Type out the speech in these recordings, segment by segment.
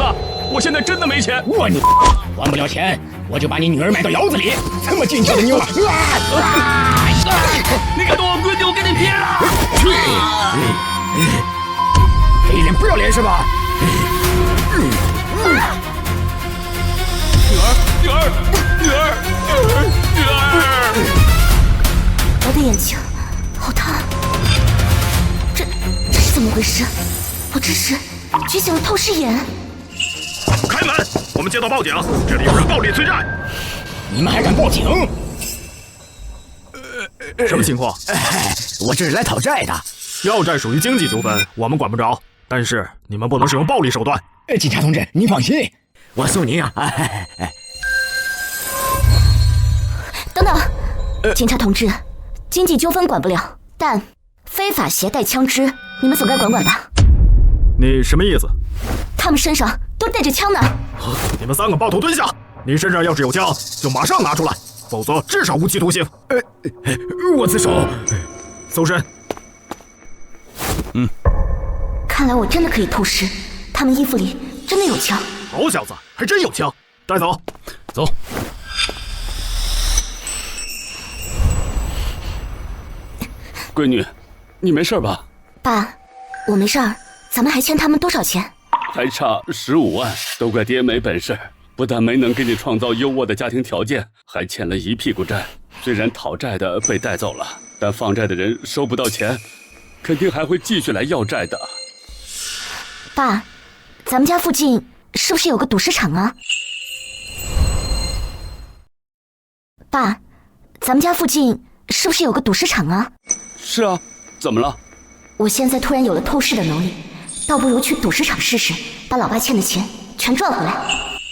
的，我现在真的没钱。我你还不了钱，我就把你女儿卖到窑子里。这么俊俏的妞儿，你敢动我闺女，我给你撇了！这一脸不要脸是吧？女儿！我的眼睛好烫，这是怎么回事？我这是觉醒了透视眼。开门！我们接到报警，这里有人暴力催债。你们还敢报警？什么情况？我这是来讨债的。要债属于经济纠纷，我们管不着。但是你们不能使用暴力手段。警察同志，您放心，我送您啊。等等，警察同志，经济纠纷管不了，但非法携带枪支，你们总该管管吧？你什么意思？他们身上都带着枪呢。你们3个抱头蹲下！你身上要是有枪，就马上拿出来，否则至少无期徒刑。我自首。搜身。看来我真的可以透视，他们衣服里真的有枪。好小子，还真有枪，带走。走。闺女，你没事吧？爸，我没事儿，咱们还欠他们多少钱？还差15万，都怪爹没本事，不但没能给你创造优渥的家庭条件，还欠了一屁股债。虽然讨债的被带走了，但放债的人收不到钱，肯定还会继续来要债的。爸，咱们家附近是不是有个赌石场啊？爸，咱们家附近是不是有个赌石场啊？是啊，怎么了？我现在突然有了透视的能力，倒不如去赌石场试试，把老爸欠的钱全赚回来。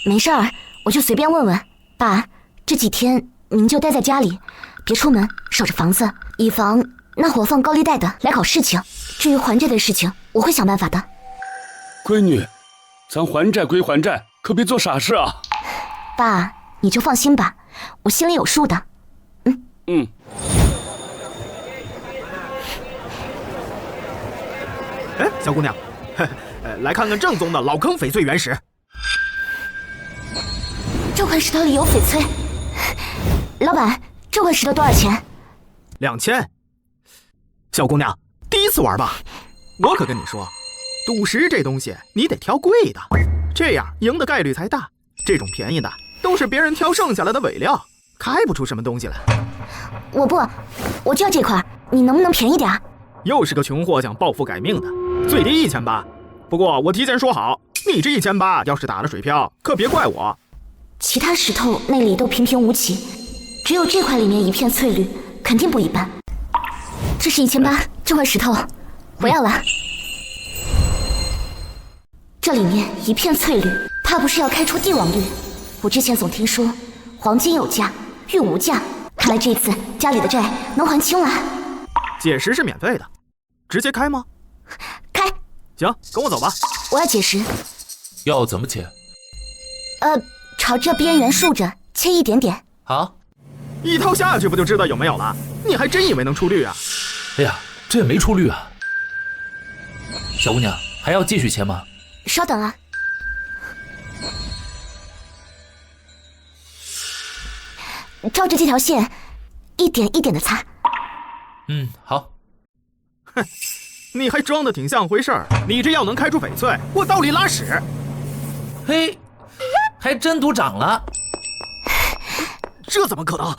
没事儿，我就随便问问。爸，这几天您就待在家里，别出门，守着房子，以防那伙放高利贷的来搞事情。至于还债的事情，我会想办法的。闺女，咱还债归还债，可别做傻事啊！爸，你就放心吧，我心里有数的。哎，小姑娘，来看看正宗的老坑翡翠原石。这块石头里有翡翠。老板，这块石头多少钱？2000。小姑娘，第一次玩吧？我可跟你说，赌石这东西你得挑贵的，这样赢的概率才大。这种便宜的都是别人挑剩下来的伪料，开不出什么东西来。我不，我就要这块，你能不能便宜点？又是个穷货想暴富改命的，最低1800。不过我提前说好，你这1800要是打了水漂，可别怪我。其他石头那里都平平无奇，只有这块里面一片翠绿，肯定不一般。这是1800，这块石头我要了。这里面一片翠绿，怕不是要开出帝王绿。我之前总听说黄金有价，玉无价，看来这次家里的债能还清了。解石是免费的，直接开吗？开。行，跟我走吧。我要解石。要怎么解？朝这边缘竖着切一点点。好，一刀下去不就知道有没有了？你还真以为能出绿啊？哎呀，这也没出绿啊。小姑娘，还要继续切吗？稍等啊。照着这条线，一点一点的擦。好。哼，你还装得挺像回事儿。你这要能开出翡翠，我道里拉屎。嘿，还真赌涨了。这怎么可能？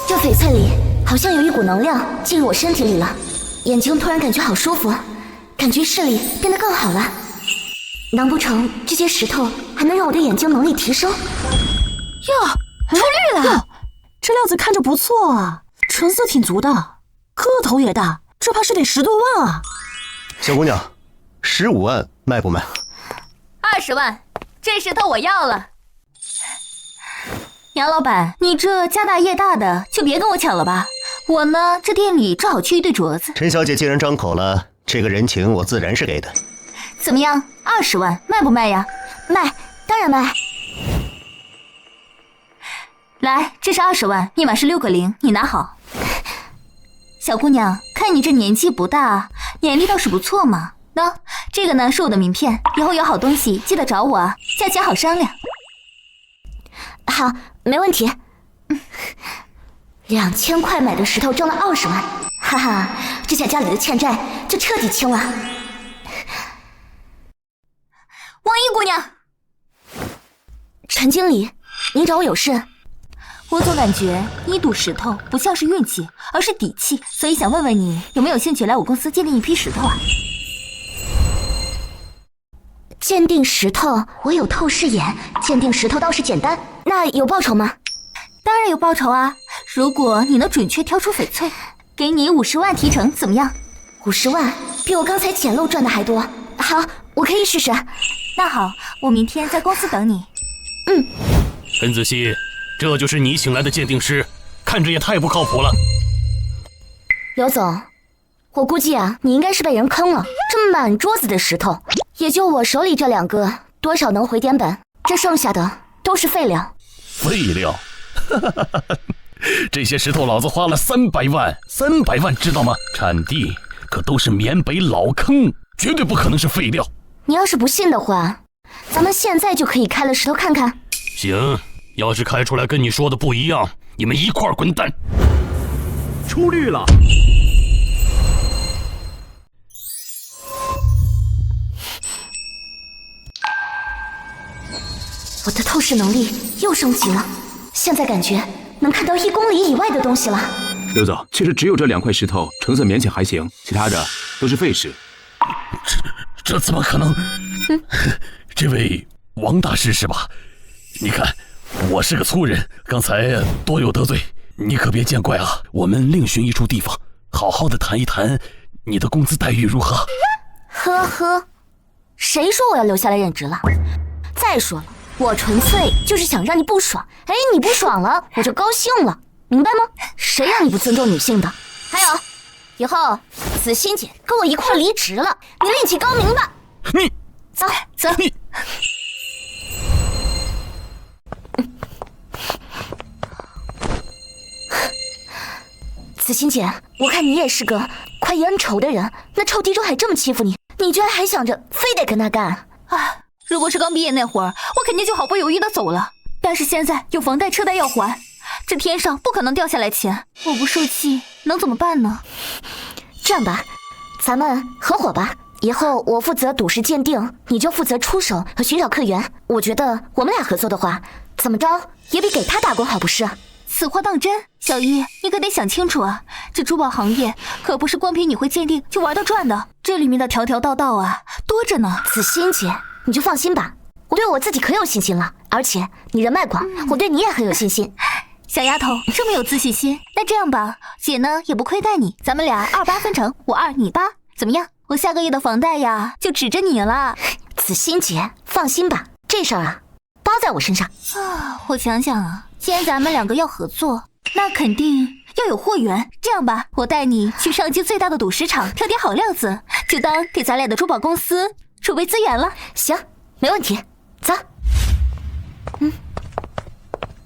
这翡翠里好像有一股能量进入我身体里了，眼睛突然感觉好舒服，感觉视力变得更好了。难不成这些石头还能让我的眼睛能力提升？哟，出绿了！这料子看着不错啊，成色挺足的，个头也大，这怕是得10多万啊！小姑娘，15万卖不卖？20万，这石头我要了。杨老板，你这家大业大的，就别跟我抢了吧。我呢，这店里正好缺一对镯子。陈小姐既然张口了，这个人情我自然是给的。怎么样？20万卖不卖呀？卖，当然卖。来，这是20万，密码是6个0，你拿好。小姑娘，看你这年纪不大，眼力倒是不错嘛。喏，这个呢是我的名片，以后有好东西记得找我啊，价钱好商量。好，没问题。2000块买的石头挣了20万，哈哈，这下家里的欠债就彻底清了。王一姑娘，陈经理，您找我有事？我总感觉你赌石头不像是运气，而是底气，所以想问问你有没有兴趣来我公司鉴定一批石头啊？鉴定石头，我有透视眼，鉴定石头倒是简单。那有报酬吗？当然有报酬啊！如果你能准确挑出翡翠，给你50万提成，怎么样？50万，比我刚才捡漏赚的还多。好，我可以试试。那好，我明天在公司等你。陈子熙，这就是你请来的鉴定师，看着也太不靠谱了。刘总，我估计啊，你应该是被人坑了。这满桌子的石头，也就我手里这2个，多少能回点本，这剩下的都是废料。废料？这些石头老子花了300万，知道吗？产地可都是缅北老坑，绝对不可能是废料。你要是不信的话，咱们现在就可以开了石头看看。行，要是开出来跟你说的不一样，你们一块儿滚蛋。出绿了。我的透视能力又升级了，现在感觉能看到1公里以外的东西了。刘总，其实只有这2块石头成色勉强还行，其他的都是废石。这怎么可能？这位王大师是吧？你看，我是个粗人，刚才多有得罪，你可别见怪啊。我们另寻一处地方，好好的谈一谈你的工资待遇如何。呵呵，谁说我要留下来任职了？再说了，我纯粹就是想让你不爽。哎，你不爽了，我就高兴了，明白吗？谁让你不尊重女性的？还有，以后子欣姐跟我一块离职了，你另起高明吧。你走走。你子欣姐，我看你也是个快意恩仇的人，那臭地周还这么欺负你，你居然还想着非得跟他干？哎，如果是刚毕业那会儿，我肯定就毫不犹豫的走了。但是现在有房贷车贷要还，这天上不可能掉下来钱，我不受气能怎么办呢？这样吧，咱们合伙吧。以后我负责赌石鉴定，你就负责出手和寻找客源。我觉得我们俩合作的话，怎么着也比给他打工好，不是？此话当真？小一，你可得想清楚啊！这珠宝行业可不是光凭你会鉴定就玩得转的，这里面的条条道道啊，多着呢。子欣姐，你就放心吧，我对我自己可有信心了。而且你人脉广，我对你也很有信心。小丫头这么有自信心，那这样吧，姐呢也不亏待你，咱们俩28分成，我2你8，怎么样？我下个月的房贷呀，就指着你了。子欣姐，放心吧，这事儿啊，包在我身上。啊，我想想啊，既然咱们2个要合作，那肯定要有货源。这样吧，我带你去上京最大的赌石场挑点好料子，就当给咱俩的珠宝公司储备资源了。行，没问题，走。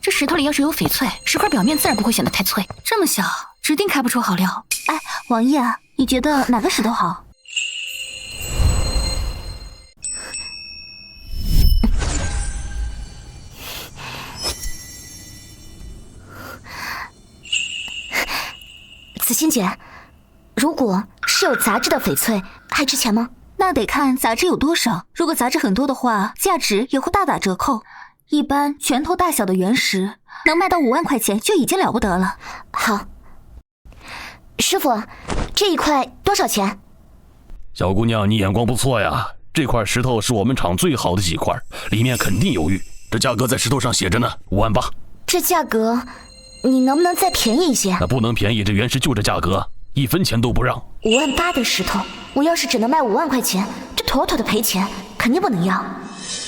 这石头里要是有翡翠，石块表面自然不会显得太脆。这么小，指定开不出好料。哎，王爷啊，你觉得哪个石头好？子欣姐，如果是有杂质的翡翠，还值钱吗？那得看杂质有多少，如果杂质很多的话，价值也会大打折扣。一般拳头大小的原石能卖到5万块钱就已经了不得了。好，师傅，这一块多少钱？小姑娘，你眼光不错呀，这块石头是我们厂最好的几块，里面肯定有玉，这价格在石头上写着呢，5万8。这价格你能不能再便宜一些？那不能便宜，这原石就这价格，1分钱都不让。5万8的石头，我要是只能卖5万块钱，这妥妥的赔钱，肯定不能要。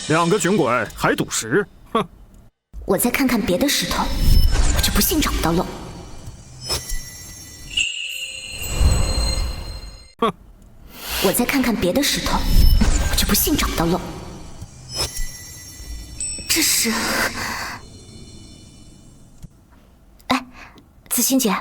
2个穷鬼还赌石，哼！我再看看别的石头，我就不信找不到漏。哼！我再看看别的石头，我就不信找不到漏。这是……哎，子欣姐，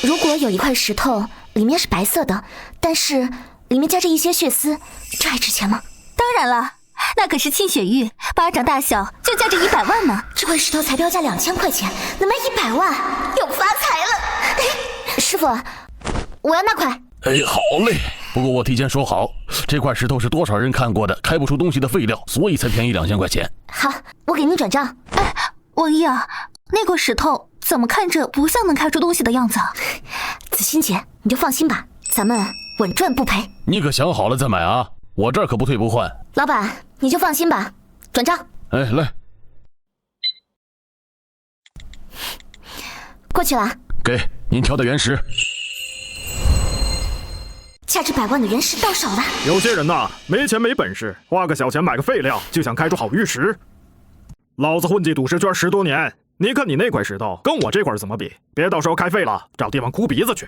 如果有一块石头里面是白色的，但是里面夹着一些血丝，这还值钱吗？当然了，那可是沁血玉，巴掌大小就价值100万呢。这块石头才标价2000块钱，能卖100万，有发财了！师傅，我要那块。哎，好嘞。不过我提前说好，这块石头是多少人看过的开不出东西的废料，所以才便宜2000块钱。好，我给您转账。哎，王姨啊，那块石头怎么看着不像能开出东西的样子啊？子欣姐，你就放心吧，咱们稳赚不赔。你可想好了再买啊，我这儿可不退不换。老板，你就放心吧，转账。哎，来，过去了。给您挑的原石。价值100万的原石到手了。有些人呐，没钱没本事，花个小钱买个废料，就想开出好玉石。老子混迹赌石圈10多年，你看你那块石头跟我这块怎么比？别到时候开废了，找地方哭鼻子去。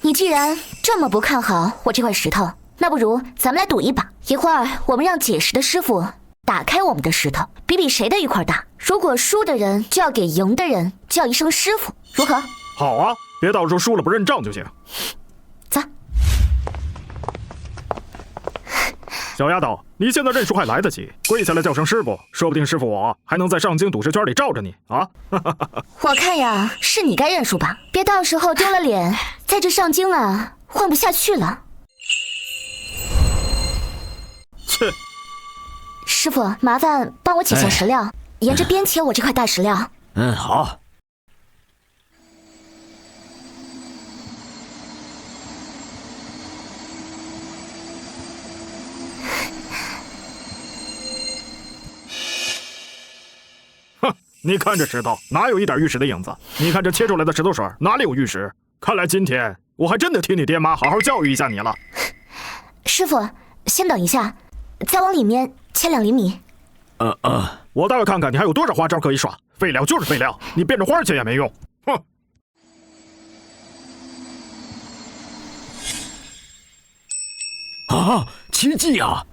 你既然这么不看好我这块石头，那不如咱们来赌一把。一会儿我们让解石的师傅打开我们的石头，比比谁的玉块大。如果输的人就要给赢的人叫一声师傅，如何？好啊，别到时候输了不认账就行。走。小丫头，你现在认输还来得及，跪下来叫声师傅，说不定师傅我还能在上京赌石圈里罩着你啊！我看呀，是你该认输吧，别到时候丢了脸，在这上京啊混不下去了。切！师傅，麻烦帮我切下石料，沿着边切我这块大石料。嗯，好。你看这石头哪有一点玉石的影子？你看这切出来的石头水哪里有玉石？看来今天我还真得替你爹妈好好教育一下你了。师傅，先等一下，再往里面切2厘米。我倒要看看你还有多少花招可以耍。废料就是废料，你变着花切也没用。哼！啊，奇迹呀！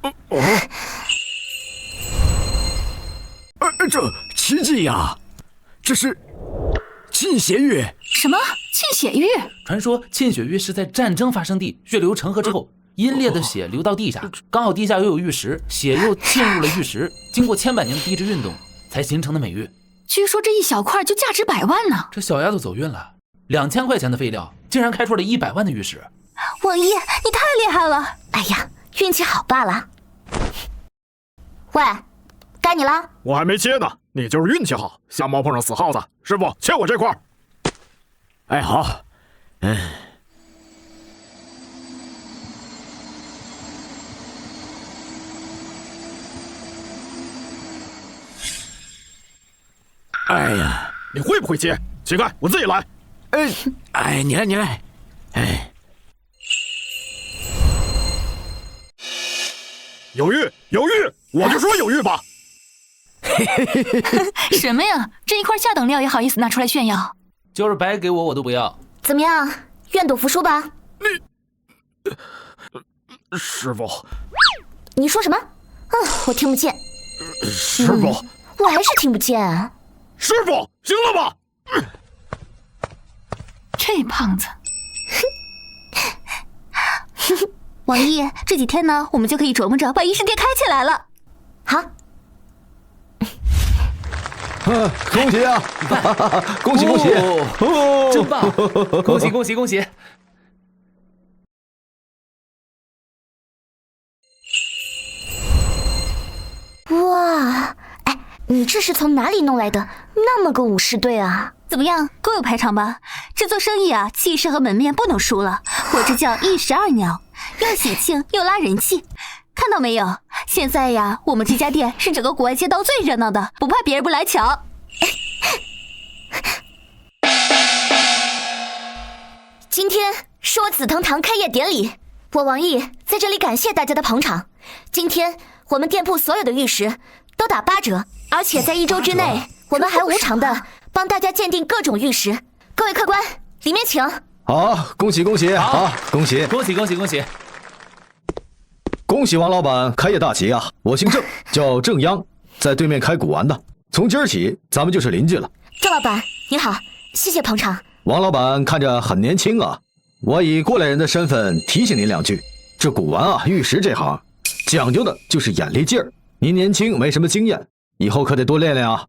这奇迹呀！这是沁血玉。什么沁血玉？传说沁血玉是在战争发生地血流成河之后，阴烈的血流到地下，刚好地下又有玉石，血又浸入了玉石，经过千百年的地质运动才形成的美玉。据说这一小块就价值100万呢。这小丫头走运了，2000块钱的废料竟然开出了100万的玉石。王姨，你太厉害了！哎呀，运气好罢了。喂，该你了。我还没切呢，你就是运气好，瞎猫碰上死耗子。师傅，切我这块。哎，好。哎呀，你会不会切？乞丐，我自己来。你来。有玉，我就说有玉吧。什么呀？这一块下等料也好意思拿出来炫耀？就是白给我都不要。怎么样，愿赌服输吧？师傅，你说什么？我听不见。师傅，我还是听不见。师傅，行了吧？这胖子。王姨，这几天呢，我们就可以琢磨着把医师店开起来了。好。恭喜啊！恭喜！真棒！恭喜！哇，哎，你这是从哪里弄来的那么个武士队啊？怎么样，够有排场吧？这做生意啊，气势和门面不能输了。我这叫一石二鸟，又喜庆又拉人气。看到没有？现在呀，我们这家店是整个国外街道最热闹的，不怕别人不来抢。今天是我紫藤堂开业典礼，我王毅在这里感谢大家的捧场。今天我们店铺所有的玉石都打8折，而且在1周之内，我们还无偿的帮大家鉴定各种玉石。各位客官，里面请。好，恭喜！好，恭喜！恭喜王老板开业大吉啊！我姓郑，叫郑央，在对面开古玩的。从今儿起，咱们就是邻居了。郑老板，你好，谢谢捧场。王老板看着很年轻啊，我以过来人的身份提醒您2句，这古玩啊，玉石这行讲究的就是眼力劲儿。您年轻没什么经验，以后可得多练练啊。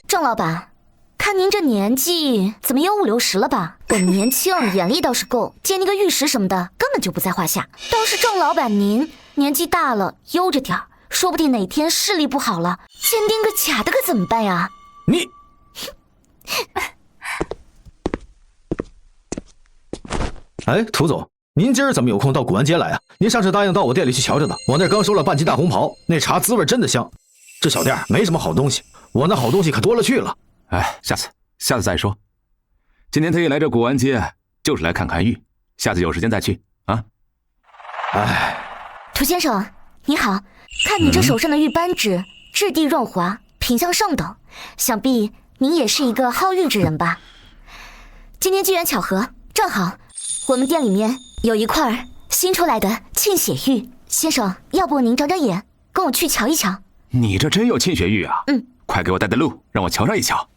郑老板，看您这年纪，怎么也5、60了吧？我年轻，眼力倒是够，鉴定个玉石什么的根本就不在话下。倒是郑老板您年纪大了，悠着点儿，说不定哪天视力不好了，鉴定个假的可怎么办呀？你，哎，涂总，您今儿怎么有空到古玩街来啊？您上次答应到我店里去瞧着呢，我那刚收了半斤大红袍，那茶滋味真的香。这小店没什么好东西，我那好东西可多了去了。哎，下次再说。今天特意来这古玩街，就是来看看玉，下次有时间再去啊。哎，涂先生你好，看你这手上的玉扳指，质地润滑，品相上等，想必您也是一个好玉之人吧？今天机缘巧合，正好我们店里面有一块新出来的沁血玉，先生，要不您长长眼，跟我去瞧一瞧。你这真有沁血玉啊？快给我带带路，让我瞧上一瞧。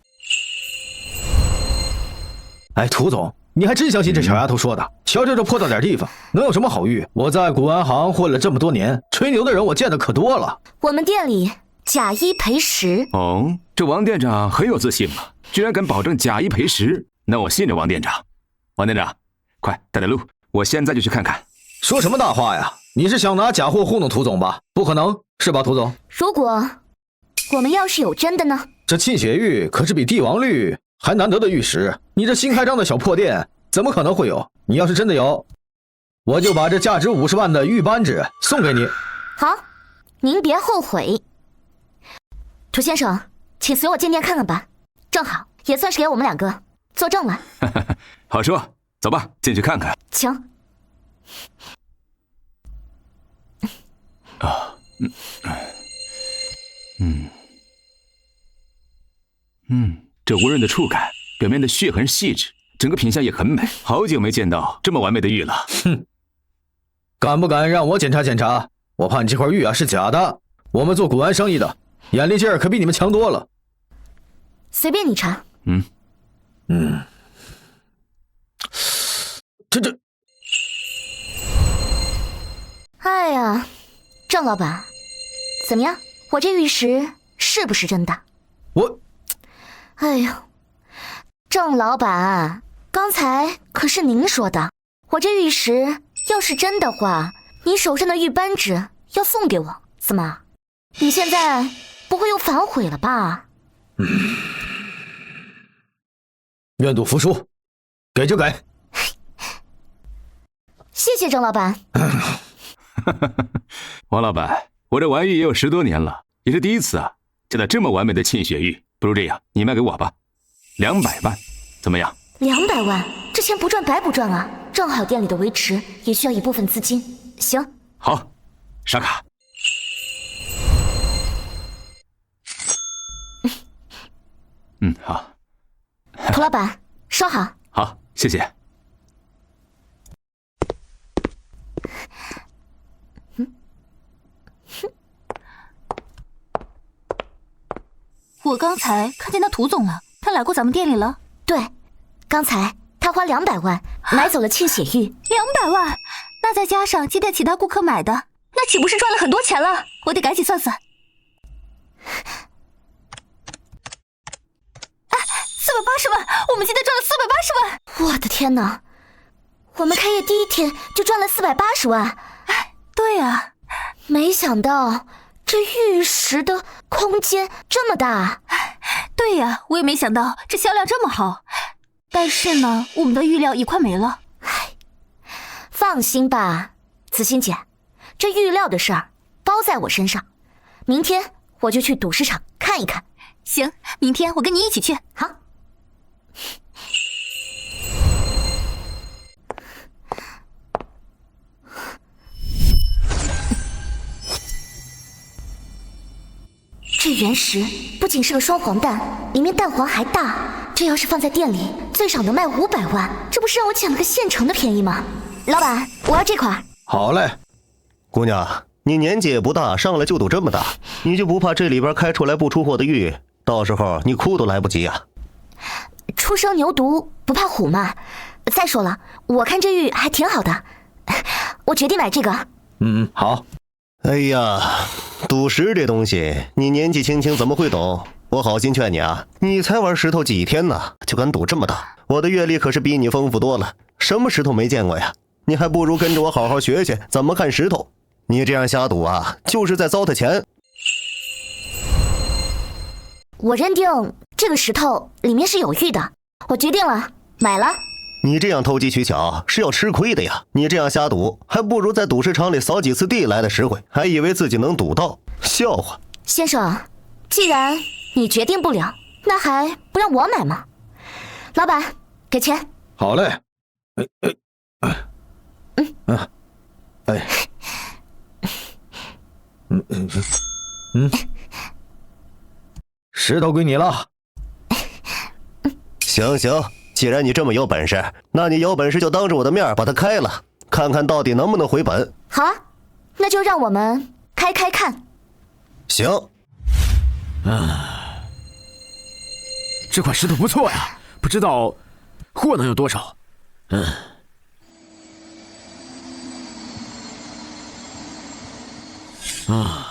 哎，涂总，你还真相信这小丫头说的？瞧瞧这破到点地方，能有什么好玉？我在古玩行混了这么多年，吹牛的人我见的可多了。我们店里假一赔10。哦，这王店长很有自信嘛，居然敢保证假一赔10，那我信这王店长。王店长，快带带路，我现在就去看看。说什么大话呀？你是想拿假货糊弄涂总吧？不可能，是吧，涂总？如果我们要是有真的呢？这沁血玉可是比帝王绿还难得的玉石，你这新开张的小破店怎么可能会有？你要是真的有，我就把这价值50万的玉扳指送给你。好，您别后悔。涂先生，请随我进店看看吧，正好也算是给我们2个作证了。好说，走吧，进去看看。请。这温润的触感，表面的血痕细致，整个品相也很美。好久没见到这么完美的玉了。哼，敢不敢让我检查检查？我怕你这块玉啊是假的。我们做古玩生意的，眼力劲儿可比你们强多了。随便你查。这。哎呀，郑老板，怎么样？我这玉石是不是真的？哎呀，郑老板，刚才可是您说的，我这玉石要是真的话，你手上的玉扳指要送给我，怎么？你现在不会又反悔了吧？愿赌服输，给就给。谢谢郑老板。王老板，我这玩玉也有10多年了，也是第一次啊，见到这么完美的沁血玉。不如这样，你卖给我吧，200万，怎么样？200万，这钱不赚白不赚啊！正好店里的维持也需要一部分资金。行，好，刷卡。好。涂老板，收好。好，谢谢。我刚才看见那涂总了，他来过咱们店里了。对，刚才他花200万买走了沁血玉。200万，那再加上接待其他顾客买的，那岂不是赚了很多钱了？我得赶紧算算。480万，我们今天赚了480万！我的天哪，我们开业第1天就赚了480万！对啊，没想到这玉石的空间这么大。对呀，我也没想到这销量这么好。但是呢，我们的玉料也快没了。放心吧，子欣姐，这玉料的事儿包在我身上。明天我就去赌石场看一看。行，明天我跟你一起去。好。这原石不仅是个双黄蛋，里面蛋黄还大，这要是放在店里，最少能卖500万，这不是让我捡了个现成的便宜吗？老板，我要这块。好嘞。姑娘，你年纪也不大，上来就赌这么大，你就不怕这里边开出来不出货的玉，到时候你哭都来不及啊？初生牛犊不怕虎嘛。再说了，我看这玉还挺好的，我决定买这个。好。哎呀，赌石这东西，你年纪轻轻怎么会懂？我好心劝你啊，你才玩石头几天呢，就敢赌这么大？我的阅历可是比你丰富多了，什么石头没见过呀？你还不如跟着我好好学学怎么看石头。你这样瞎赌啊，就是在糟蹋钱。我认定这个石头里面是有玉的，我决定了，买了。你这样投机取巧是要吃亏的呀！你这样瞎赌，还不如在赌石场里扫几次地来的实惠，还以为自己能赌到，笑话！先生，既然你决定不了，那还不让我买吗？老板，给钱。好嘞。石头归你了。行，既然你这么有本事，那你有本事就当着我的面把它开了，看看到底能不能回本。好啊，那就让我们开看。行。这块石头不错呀，不知道货能有多少。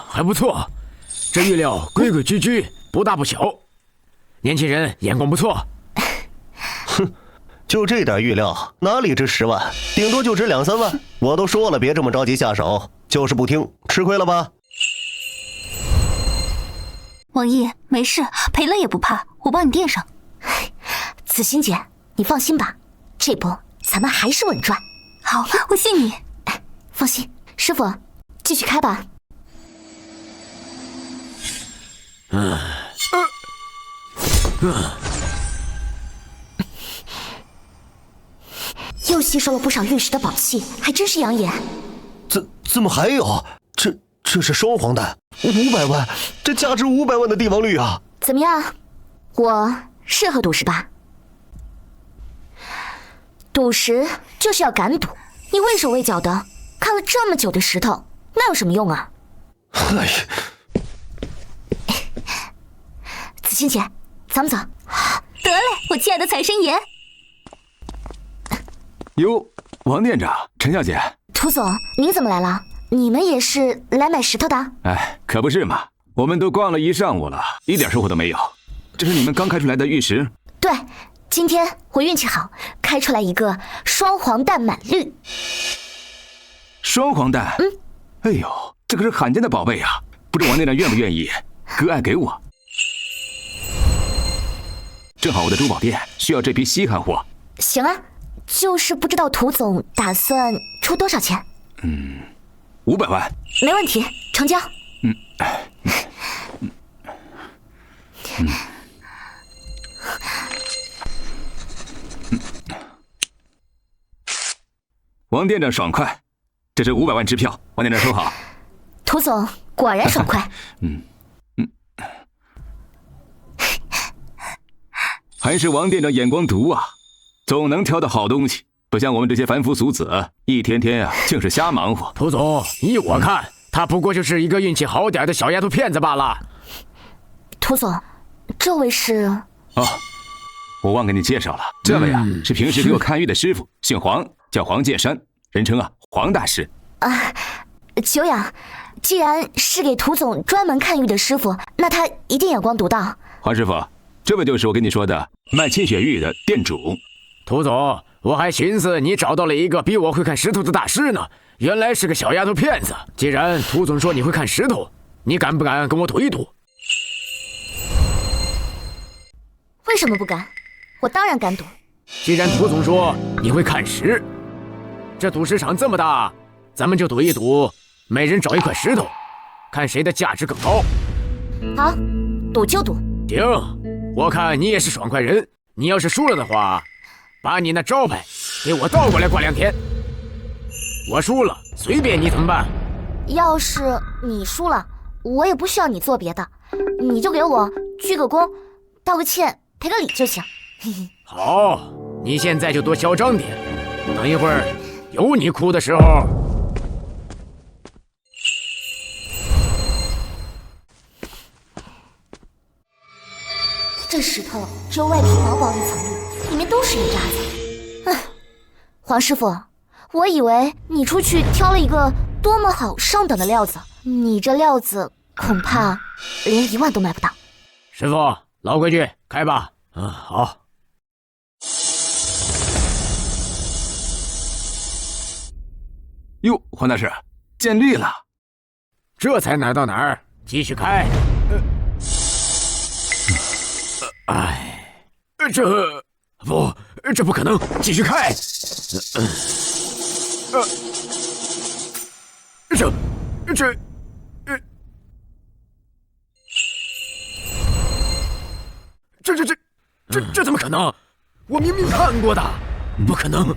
还不错，这玉料规规矩矩，不大不小，年轻人眼光不错。哼，就这点玉料，哪里值10万？顶多就值2、3万。我都说了，别这么着急下手，就是不听，吃亏了吧？王毅，没事，赔了也不怕，我帮你垫上。子欣姐，你放心吧，这波咱们还是稳赚。好，我信你。放心，师傅，继续开吧。又吸收了不少玉石的宝气，还真是养眼。怎么还有？这是双黄蛋，500万，这价值500万的帝王绿啊！怎么样？我适合赌石吧？赌石就是要敢赌，你畏手畏脚的看了这么久的石头，那有什么用啊？哎呀，子欣姐，咱们走。得嘞，我亲爱的财神爷。哟，王店长，陈小姐，涂总，您怎么来了？你们也是来买石头的？哎，可不是嘛，我们都逛了一上午了，一点收获都没有。这是你们刚开出来的玉石？对，今天我运气好，开出来一个双黄蛋满绿。双黄蛋？哎呦，这可是罕见的宝贝啊！不知王店长愿不愿意割爱给我？正好我的珠宝店需要这批稀罕货。行啊，就是不知道涂总打算出多少钱？500万。没问题，成交。王店长爽快，这是500万支票，王店长收好。涂总果然爽快。还是王店长眼光毒啊，总能挑到好东西，不像我们这些凡夫俗子，一天天啊净是瞎忙活。涂总，依我看，他不过就是一个运气好点的小丫头片子罢了。涂总，这位是？哦，我忘给你介绍了，这位啊是平时给我看玉的师傅，姓黄，叫黄剑山，人称啊黄大师。久仰，既然是给涂总专门看玉的师傅，那他一定眼光独到。黄师傅，这位就是我跟你说的卖沁雪玉的店主。涂总，我还寻思你找到了一个比我会看石头的大师呢，原来是个小丫头片子。既然涂总说你会看石头，你敢不敢跟我赌一赌？为什么不敢？我当然敢赌。既然涂总说你会看石，这赌石场这么大，咱们就赌一赌，每人找一块石头，看谁的价值更高。好，赌就赌。行，我看你也是爽快人，你要是输了的话，把你那招牌给我倒过来挂2天。我输了，随便你怎么办。要是你输了，我也不需要你做别的，你就给我鞠个躬，道个歉，赔个礼就行。好，你现在就多嚣张点，等一会儿有你哭的时候。这石头只有外皮薄薄一层绿，里面都是油渣子。唉，黄师傅，我以为你出去挑了一个多么好上等的料子，你这料子恐怕连1万都买不到。师傅，老规矩，开吧。好。哟，黄大师，见绿了。这才哪儿到哪儿，继续开。这不可能，继续开。这怎么可能？我明明看过的，不可能！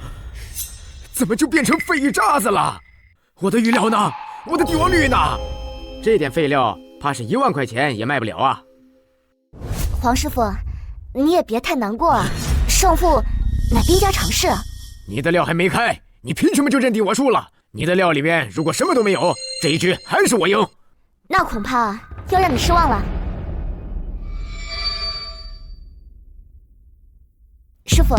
怎么就变成废渣子了？我的玉料呢？我的帝王绿呢？这点废料，怕是1万块钱也卖不了啊！黄师傅，你也别太难过啊，胜负乃兵家常事。你的料还没开，你凭什么就认定我输了？你的料里面如果什么都没有，这一局还是我赢。那恐怕要让你失望了。师傅，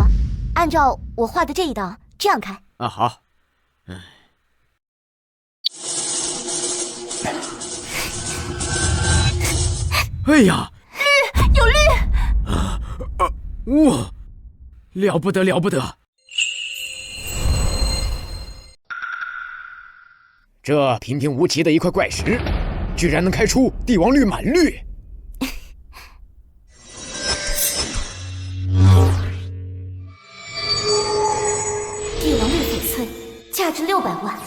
按照我画的这一道，这样开。好。哎呀，绿，有绿！哇，了不得了不得！这平平无奇的一块怪石，居然能开出帝王绿满绿！帝王绿翡翠，价值600万。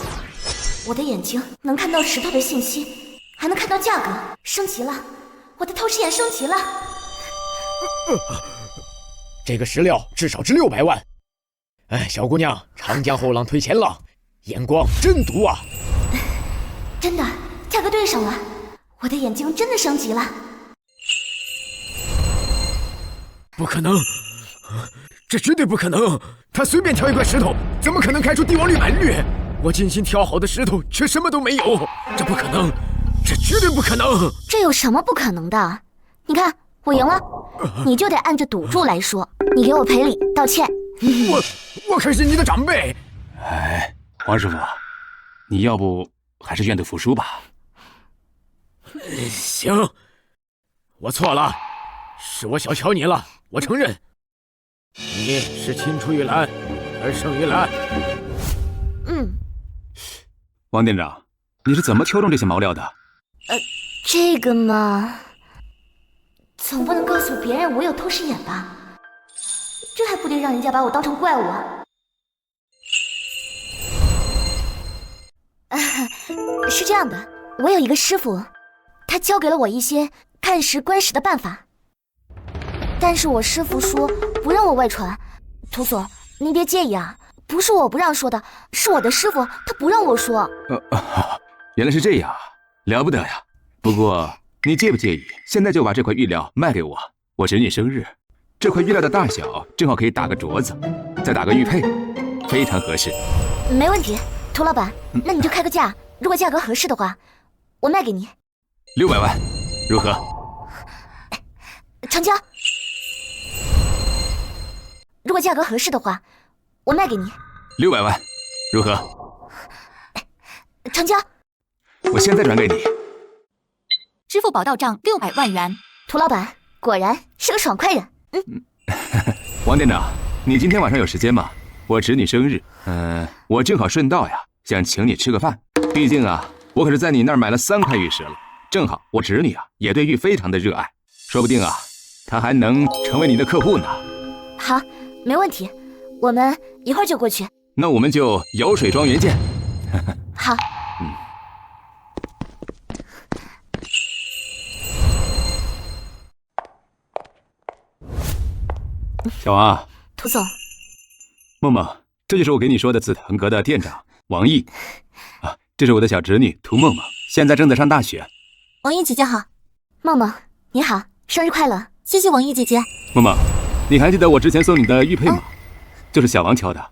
我的眼睛能看到石头的信息，还能看到价格，升级了！我的透视眼升级了。这个石料至少值600万。哎，小姑娘，长江后浪推前浪，眼光真毒啊！真的，价格对上了，我的眼睛真的升级了。不可能，这绝对不可能！他随便挑一块石头，怎么可能开出帝王绿满绿？我精心挑好的石头却什么都没有，这不可能，这绝对不可能！这有什么不可能的？你看，我赢了，你就得按着赌注来说，你给我赔礼道歉。我可是你的长辈。哎，黄师傅，你要不还是愿赌服输吧？行，我错了，是我小瞧你了，我承认。你是青出于蓝而胜于蓝。王店长，你是怎么挑中这些毛料的？这个嘛，总不能告诉别人我有透视眼吧？这还不得让人家把我当成怪物啊？是这样的，我有一个师傅，他教给了我一些看石观石的办法，但是我师傅说不让我外传。涂所，您别介意啊，不是我不让说的，是我的师傅他不让我说。原来是这样，了不得呀！不过你介不介意现在就把这块玉料卖给我？我侄女生日，这块玉料的大小正好可以打个镯子，再打个玉佩，非常合适。没问题，涂老板，那你就开个价，如果价格合适的话，我卖给你600万，如何？成交。如果价格合适的话，我卖给你600万，如何？成交。我现在转给你。支付宝到账600万元。涂老板果然是个爽快人。王店长，你今天晚上有时间吗？我侄女生日，我正好顺道呀，想请你吃个饭。毕竟啊，我可是在你那儿买了3块玉石了，正好我侄女啊也对玉非常的热爱，说不定啊，她还能成为你的客户呢。好，没问题，我们一会儿就过去。那我们就瑶水庄园见。好。小王，涂总，梦梦，这就是我给你说的紫藤阁的店长王毅啊，这是我的小侄女涂梦梦，现在正在上大学。王毅姐姐好。梦梦你好，生日快乐！谢谢王毅姐姐。梦梦，你还记得我之前送你的玉佩吗？就是小王挑的，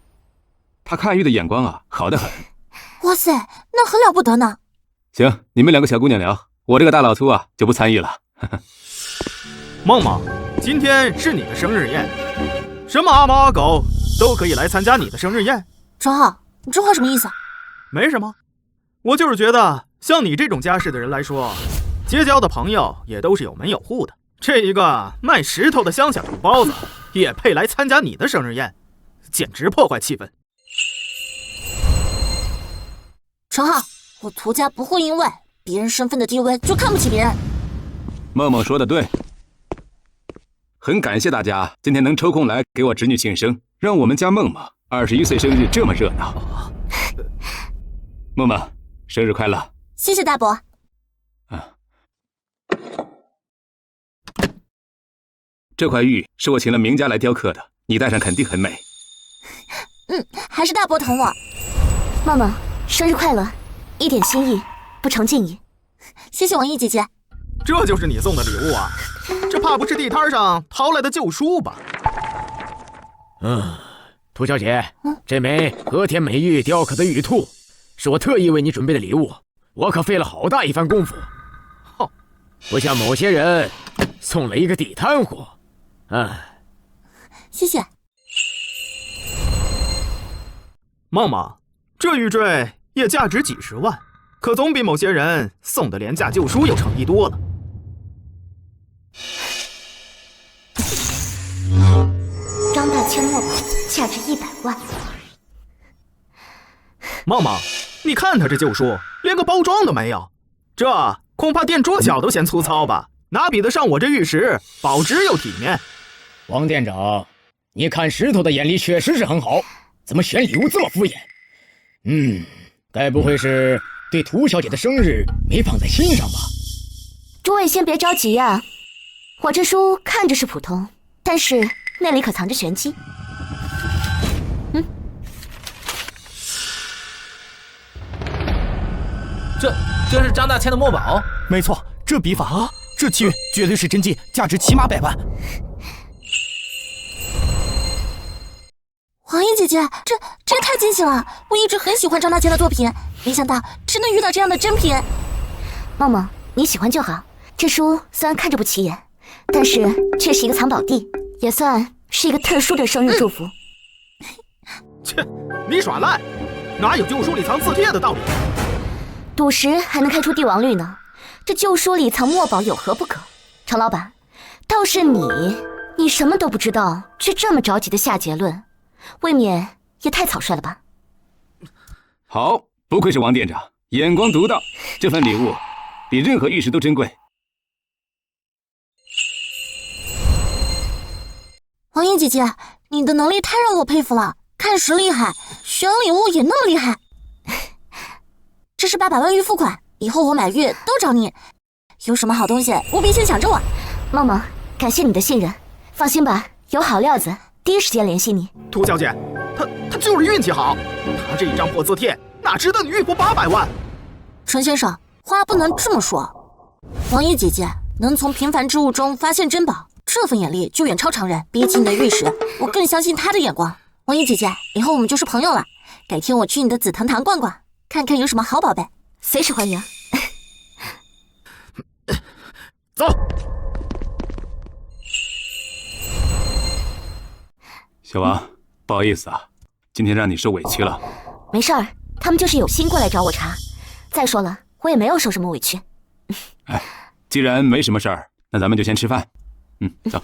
他看玉的眼光啊好得很。哇塞，那很了不得呢。行，你们2个小姑娘聊，我这个大老粗啊就不参与了。梦梦，今天是你的生日宴，什么阿猫阿狗都可以来参加你的生日宴。程浩，你这话什么意思？没什么，我就是觉得像你这种家世的人来说，结交的朋友也都是有门有户的。这一个卖石头的乡下土包子也配来参加你的生日宴，简直破坏气氛。程浩，我涂家不会因为别人身份的低微就看不起别人。梦梦说的对，很感谢大家今天能抽空来给我侄女庆生，让我们家梦梦21岁生日这么热闹。梦梦，生日快乐！谢谢大伯。这块玉是我请了名家来雕刻的，你戴上肯定很美。还是大伯疼我。梦梦，生日快乐！一点心意，不成敬意。谢谢王毅姐姐。这就是你送的礼物啊？这怕不是地摊上淘来的旧书吧？涂小姐，这枚和田美玉雕刻的玉兔，是我特意为你准备的礼物，我可费了好大一番功夫。不像某些人送了一个地摊货。谢谢。梦梦，这玉坠也价值几十万，可总比某些人送的廉价旧书有诚意多了。张大千墨宝，价值100万。梦梦，你看他这旧书，连个包装都没有，这恐怕垫桌角都嫌粗糙吧？哪比得上我这玉石，保值又体面。王店长，你看石头的眼力确实是很好，怎么选礼物这么敷衍？该不会是对涂小姐的生日没放在心上吧？诸位先别着急呀，我这书看着是普通，但是那里可藏着玄机。这是张大千的墨宝？没错，这笔法啊，这契约绝对是真迹，价值起码100万。王毅姐姐，这也太惊喜了！我一直很喜欢张大千的作品，没想到真的遇到这样的珍品。梦梦，你喜欢就好。这书虽然看着不起眼，但是却是一个藏宝地，也算是一个特殊的生日祝福。切，你耍赖！哪有旧书里藏字帖的道理？赌石还能开出帝王绿呢，这旧书里藏墨宝有何不可？程老板，倒是你什么都不知道，却这么着急的下结论，未免也太草率了吧？好，不愧是王店长，眼光独到，这份礼物比任何玉石都珍贵。王毅姐姐，你的能力太让我佩服了，看实厉害，选礼物也那么厉害。这是800万玉付款，以后我买玉都找你，有什么好东西务必先想着我。梦梦，感谢你的信任，放心吧，有好料子第一时间联系你。涂小姐，他就是运气好，他这一张破字帖哪值得你玉付800万？陈先生，话不能这么说。王毅姐姐能从平凡之物中发现珍宝，这份眼力就远超常人。比起你的玉石，我更相信她的眼光。王毅姐姐，以后我们就是朋友了，改天我去你的紫藤堂逛逛，看看有什么好宝贝，随时欢迎。走。小王，不好意思啊，今天让你受委屈了。没事儿，他们就是有心过来找我茬。再说了，我也没有受什么委屈。哎，既然没什么事儿，那咱们就先吃饭。走。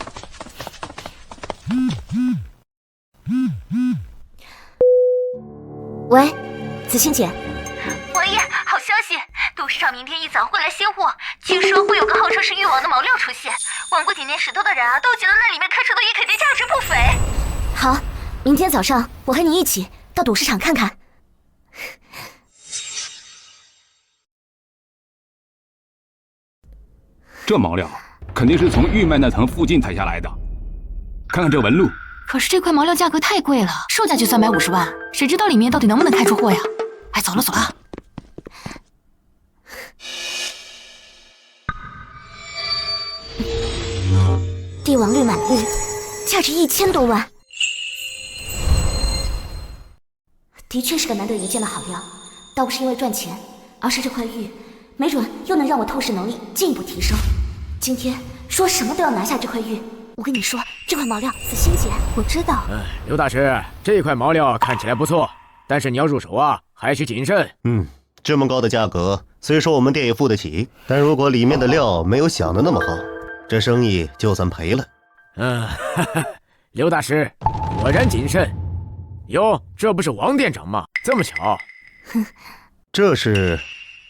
喂，子欣姐。王爷，好消息！董事长明天一早会来卸货，据说会有个号称是玉王的毛料出现。玩过几年石头的人啊，都觉得那里面开出的玉肯定价值不菲。好，明天早上我和你一起到赌市场看看。这毛料肯定是从玉脉那层附近抬下来的，看看这纹路。可是这块毛料价格太贵了，售价就350万，谁知道里面到底能不能开出货呀？哎，走了走了。帝王绿满玉，价值1000多万，的确是个难得一见的好料。倒不是因为赚钱，而是这块玉没准又能让我透视能力进一步提升。今天说什么都要拿下这块玉，我跟你说，这块毛料紫心姐，我知道。刘大师，这块毛料看起来不错，但是你要入手啊，还需谨慎。这么高的价格，虽说我们店也付得起，但如果里面的料没有想的那么好，这生意就算赔了。刘大师果然谨慎。哟，这不是王店长吗？这么巧。这是，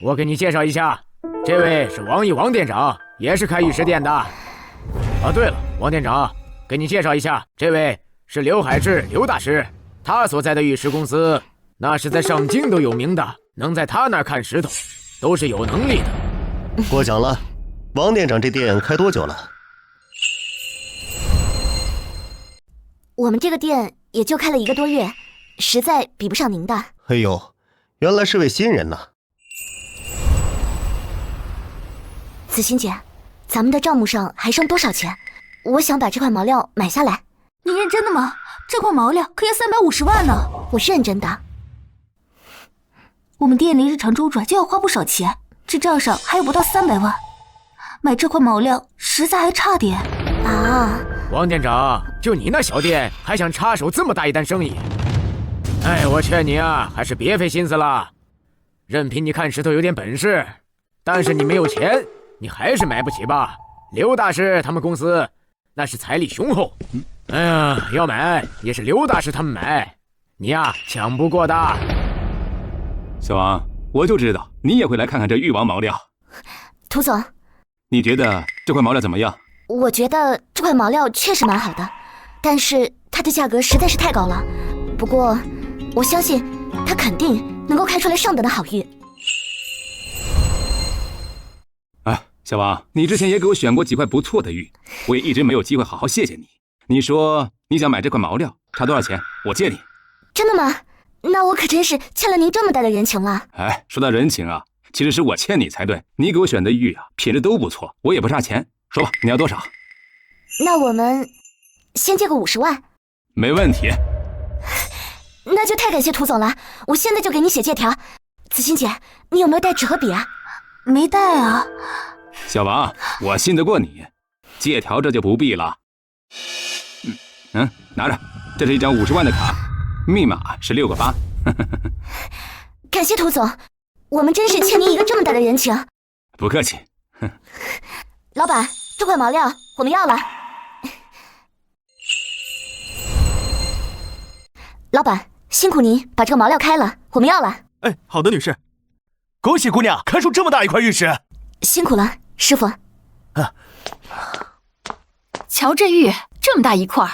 我给你介绍一下，这位是王毅王店长，也是开玉石店的。对了，王店长，给你介绍一下，这位是刘海志刘大师，他所在的玉石公司，那是在上京都有名的，能在他那儿看石头，都是有能力的。过奖了。王店长这店开多久了？我们这个店也就开了1个多月，实在比不上您的。哎呦，原来是位新人呐。紫心姐，咱们的账目上还剩多少钱？我想把这块毛料买下来。你认真的吗？这块毛料可要350万呢。我是认真的。我们店里日常周转就要花不少钱，这账上还有不到300万，买这块毛料实在还差点啊。王店长，就你那小店还想插手这么大一单生意？我劝你啊，还是别费心思了。任凭你看石头有点本事，但是你没有钱，你还是买不起吧？刘大师他们公司那是财力雄厚，要买也是刘大师他们买，你呀抢不过的。小王，我就知道你也会来看看这玉王毛料。涂总，你觉得这块毛料怎么样？我觉得这块毛料确实蛮好的，但是它的价格实在是太高了。不过我相信它肯定能够开出来上等的好玉。小王，你之前也给我选过几块不错的玉，我也一直没有机会好好谢谢你。你说你想买这块毛料，差多少钱？我借你。真的吗？那我可真是欠了您这么大的人情了。说到人情啊，其实是我欠你才对。你给我选的玉啊，品质都不错，我也不差钱。说吧，你要多少？那我们先借个50万。没问题。那就太感谢涂总了，我现在就给你写借条。紫心姐，你有没有带纸和笔啊？没带啊。小王，我信得过你，借条这就不必了。拿着，这是一张50万的卡，密码是6个8。感谢涂总，我们真是欠您一个这么大的人情。不客气。老板，这块毛料我们要了。老板，辛苦您把这个毛料开了，我们要了。好的，女士。恭喜姑娘开出这么大一块玉石。辛苦了，师傅。瞧这玉这么大一块，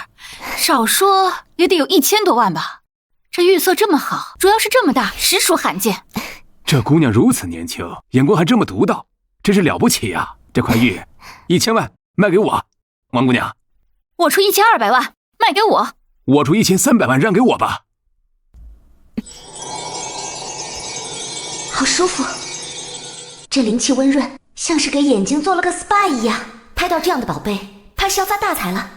少说也得有1000多万吧。这玉色这么好，主要是这么大，实属罕见。这姑娘如此年轻，眼光还这么独到，真是了不起呀！这块玉1000万卖给我，王姑娘。我出1200万卖给我。我出1300万让给我吧。好舒服，这灵气温润，像是给眼睛做了个 SPA 一样。拍到这样的宝贝，怕是要发大财了。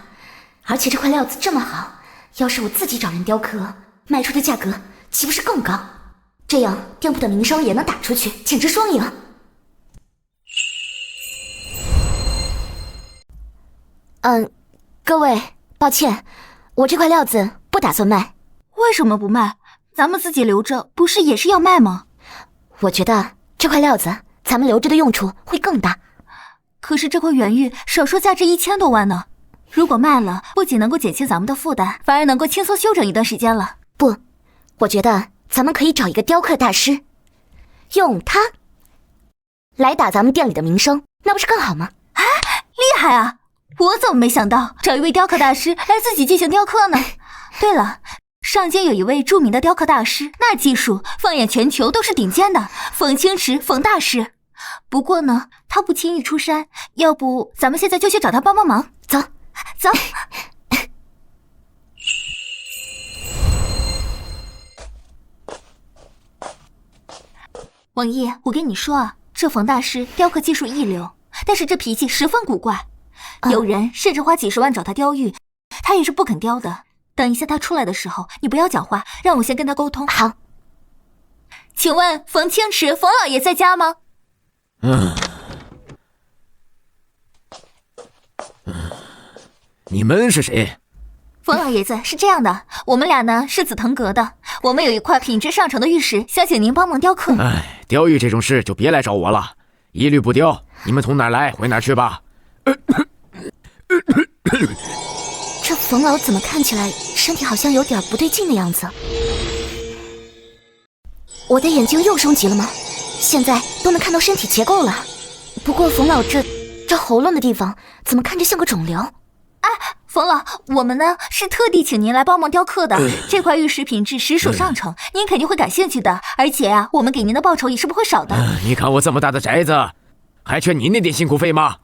而且这块料子这么好，要是我自己找人雕刻，卖出的价格岂不是更高？这样店铺的名声也能打出去，简直双赢。各位，抱歉，我这块料子不打算卖。为什么不卖？咱们自己留着，不是也是要卖吗？我觉得这块料子咱们留着的用处会更大。可是这块原玉少说价值1000多万呢，如果卖了，不仅能够减轻咱们的负担，反而能够轻松休整一段时间了。不，我觉得咱们可以找一个雕刻大师，用它来打咱们店里的名声，那不是更好吗？厉害啊！我怎么没想到找一位雕刻大师来自己进行雕刻呢？对了，上京有一位著名的雕刻大师，那技术放眼全球都是顶尖的，冯清池冯大师。不过呢，他不轻易出山，要不咱们现在就去找他帮帮忙。走，走。王毅，我跟你说啊，这冯大师雕刻技术一流，但是这脾气十分古怪。有人甚至花几十万找他雕玉，他也是不肯雕的。等一下他出来的时候，你不要讲话，让我先跟他沟通。好。请问冯清池冯老爷在家吗？你们是谁？冯老爷子，是这样的，我们俩呢是紫藤阁的，我们有一块品质上乘的玉石，想请您帮忙雕刻。哎，雕玉这种事就别来找我了，一律不雕。你们从哪儿来回哪儿去吧。这冯老怎么看起来身体好像有点不对劲的样子？我的眼睛又升级了吗？现在都能看到身体结构了。不过冯老这喉咙的地方怎么看着像个肿瘤？哎，冯老，我们呢是特地请您来帮忙雕刻的。这块玉石品质实属上乘，您肯定会感兴趣的。而且啊，我们给您的报酬也是不会少的。你看我这么大的宅子，还缺您那点辛苦费吗？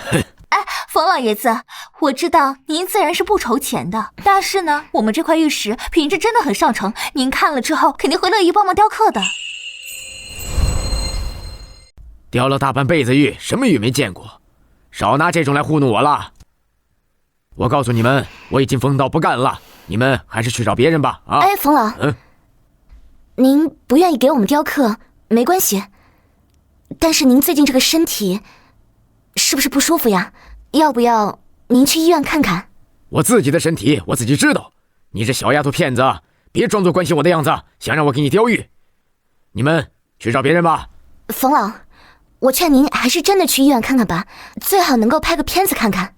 哎，冯老爷子，我知道您自然是不愁钱的，但是呢，我们这块玉石品质真的很上乘，您看了之后肯定会乐意帮忙雕刻的。雕了大半辈子玉，什么玉没见过，少拿这种来糊弄我了。我告诉你们，我已经疯到不干了，你们还是去找别人吧。啊！哎，冯老，您不愿意给我们雕刻没关系，但是您最近这个身体是不是不舒服呀？要不要您去医院看看？我自己的身体我自己知道，你这小丫头片子，别装作关心我的样子，想让我给你雕玉。你们去找别人吧。冯老，我劝您还是真的去医院看看吧，最好能够拍个片子看看。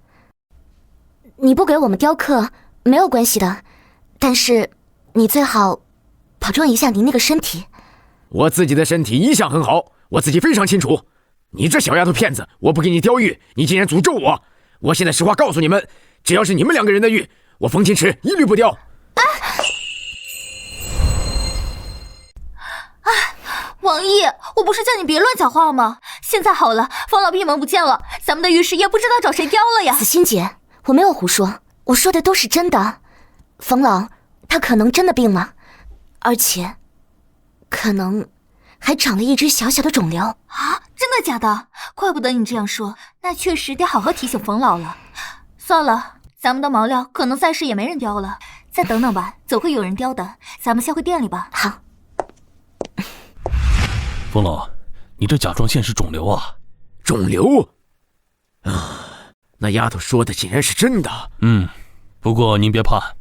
你不给我们雕刻没有关系的，但是你最好保重一下您那个身体。我自己的身体一向很好，我自己非常清楚。你这小丫头片子，我不给你雕玉，你竟然诅咒我！我现在实话告诉你们，只要是你们两个人的玉，我冯清池一律不雕。王毅，我不是叫你别乱讲话吗？现在好了，冯老闭门不见了，咱们的玉石也不知道找谁雕了呀。子欣姐，我没有胡说，我说的都是真的。冯老他可能真的病了，而且可能还长了一只小小的肿瘤啊！真的假的？怪不得你这样说，那确实得好好提醒冯老了。算了，咱们的毛料可能暂时也没人雕了，再等等吧，总会有人雕的。咱们先回店里吧。好。冯老，你这甲状腺是肿瘤啊？肿瘤？啊，那丫头说的竟然是真的。不过您别怕，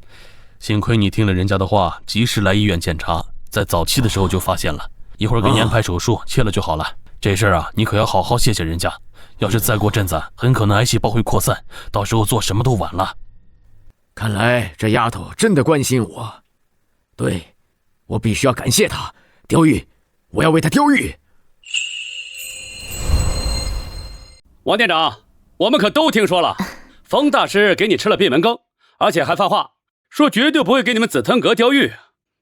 幸亏你听了人家的话，及时来医院检查，在早期的时候就发现了，一会儿给你安排手术，切了就好了。这事儿啊，你可要好好谢谢人家，要是再过阵子，很可能癌细胞会扩散，到时候做什么都晚了。看来这丫头真的关心我，对，我必须要感谢她。雕玉，我要为她雕玉。王店长，我们可都听说了，冯大师给你吃了闭门羹，而且还发话说绝对不会给你们紫藤阁雕玉。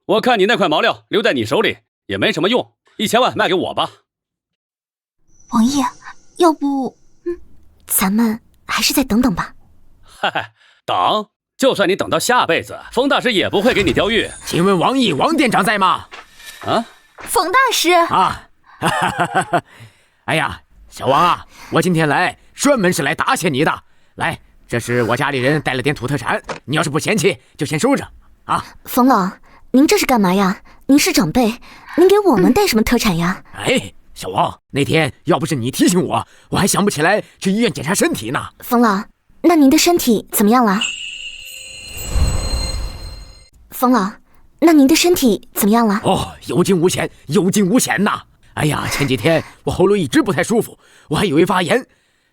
我看你那块毛料留在你手里也没什么用，1000万卖给我吧。王毅，要不，咱们还是再等等吧。嗨，等，就算你等到下辈子，冯大师也不会给你雕玉。请问王毅，王店长在吗？啊，冯大师啊，哎呀，小王啊，我今天来专门是来答谢你的。来，这是我家里人带了点土特产，你要是不嫌弃，就先收着啊。冯老，您这是干嘛呀？您是长辈，您给我们带什么特产呀？哎，小王，那天要不是你提醒我，我还想不起来去医院检查身体呢。冯老，那您的身体怎么样了？冯老，那您的身体怎么样了？哦，有惊无险，有惊无险呐！哎呀，前几天我喉咙一直不太舒服，我还以为发炎，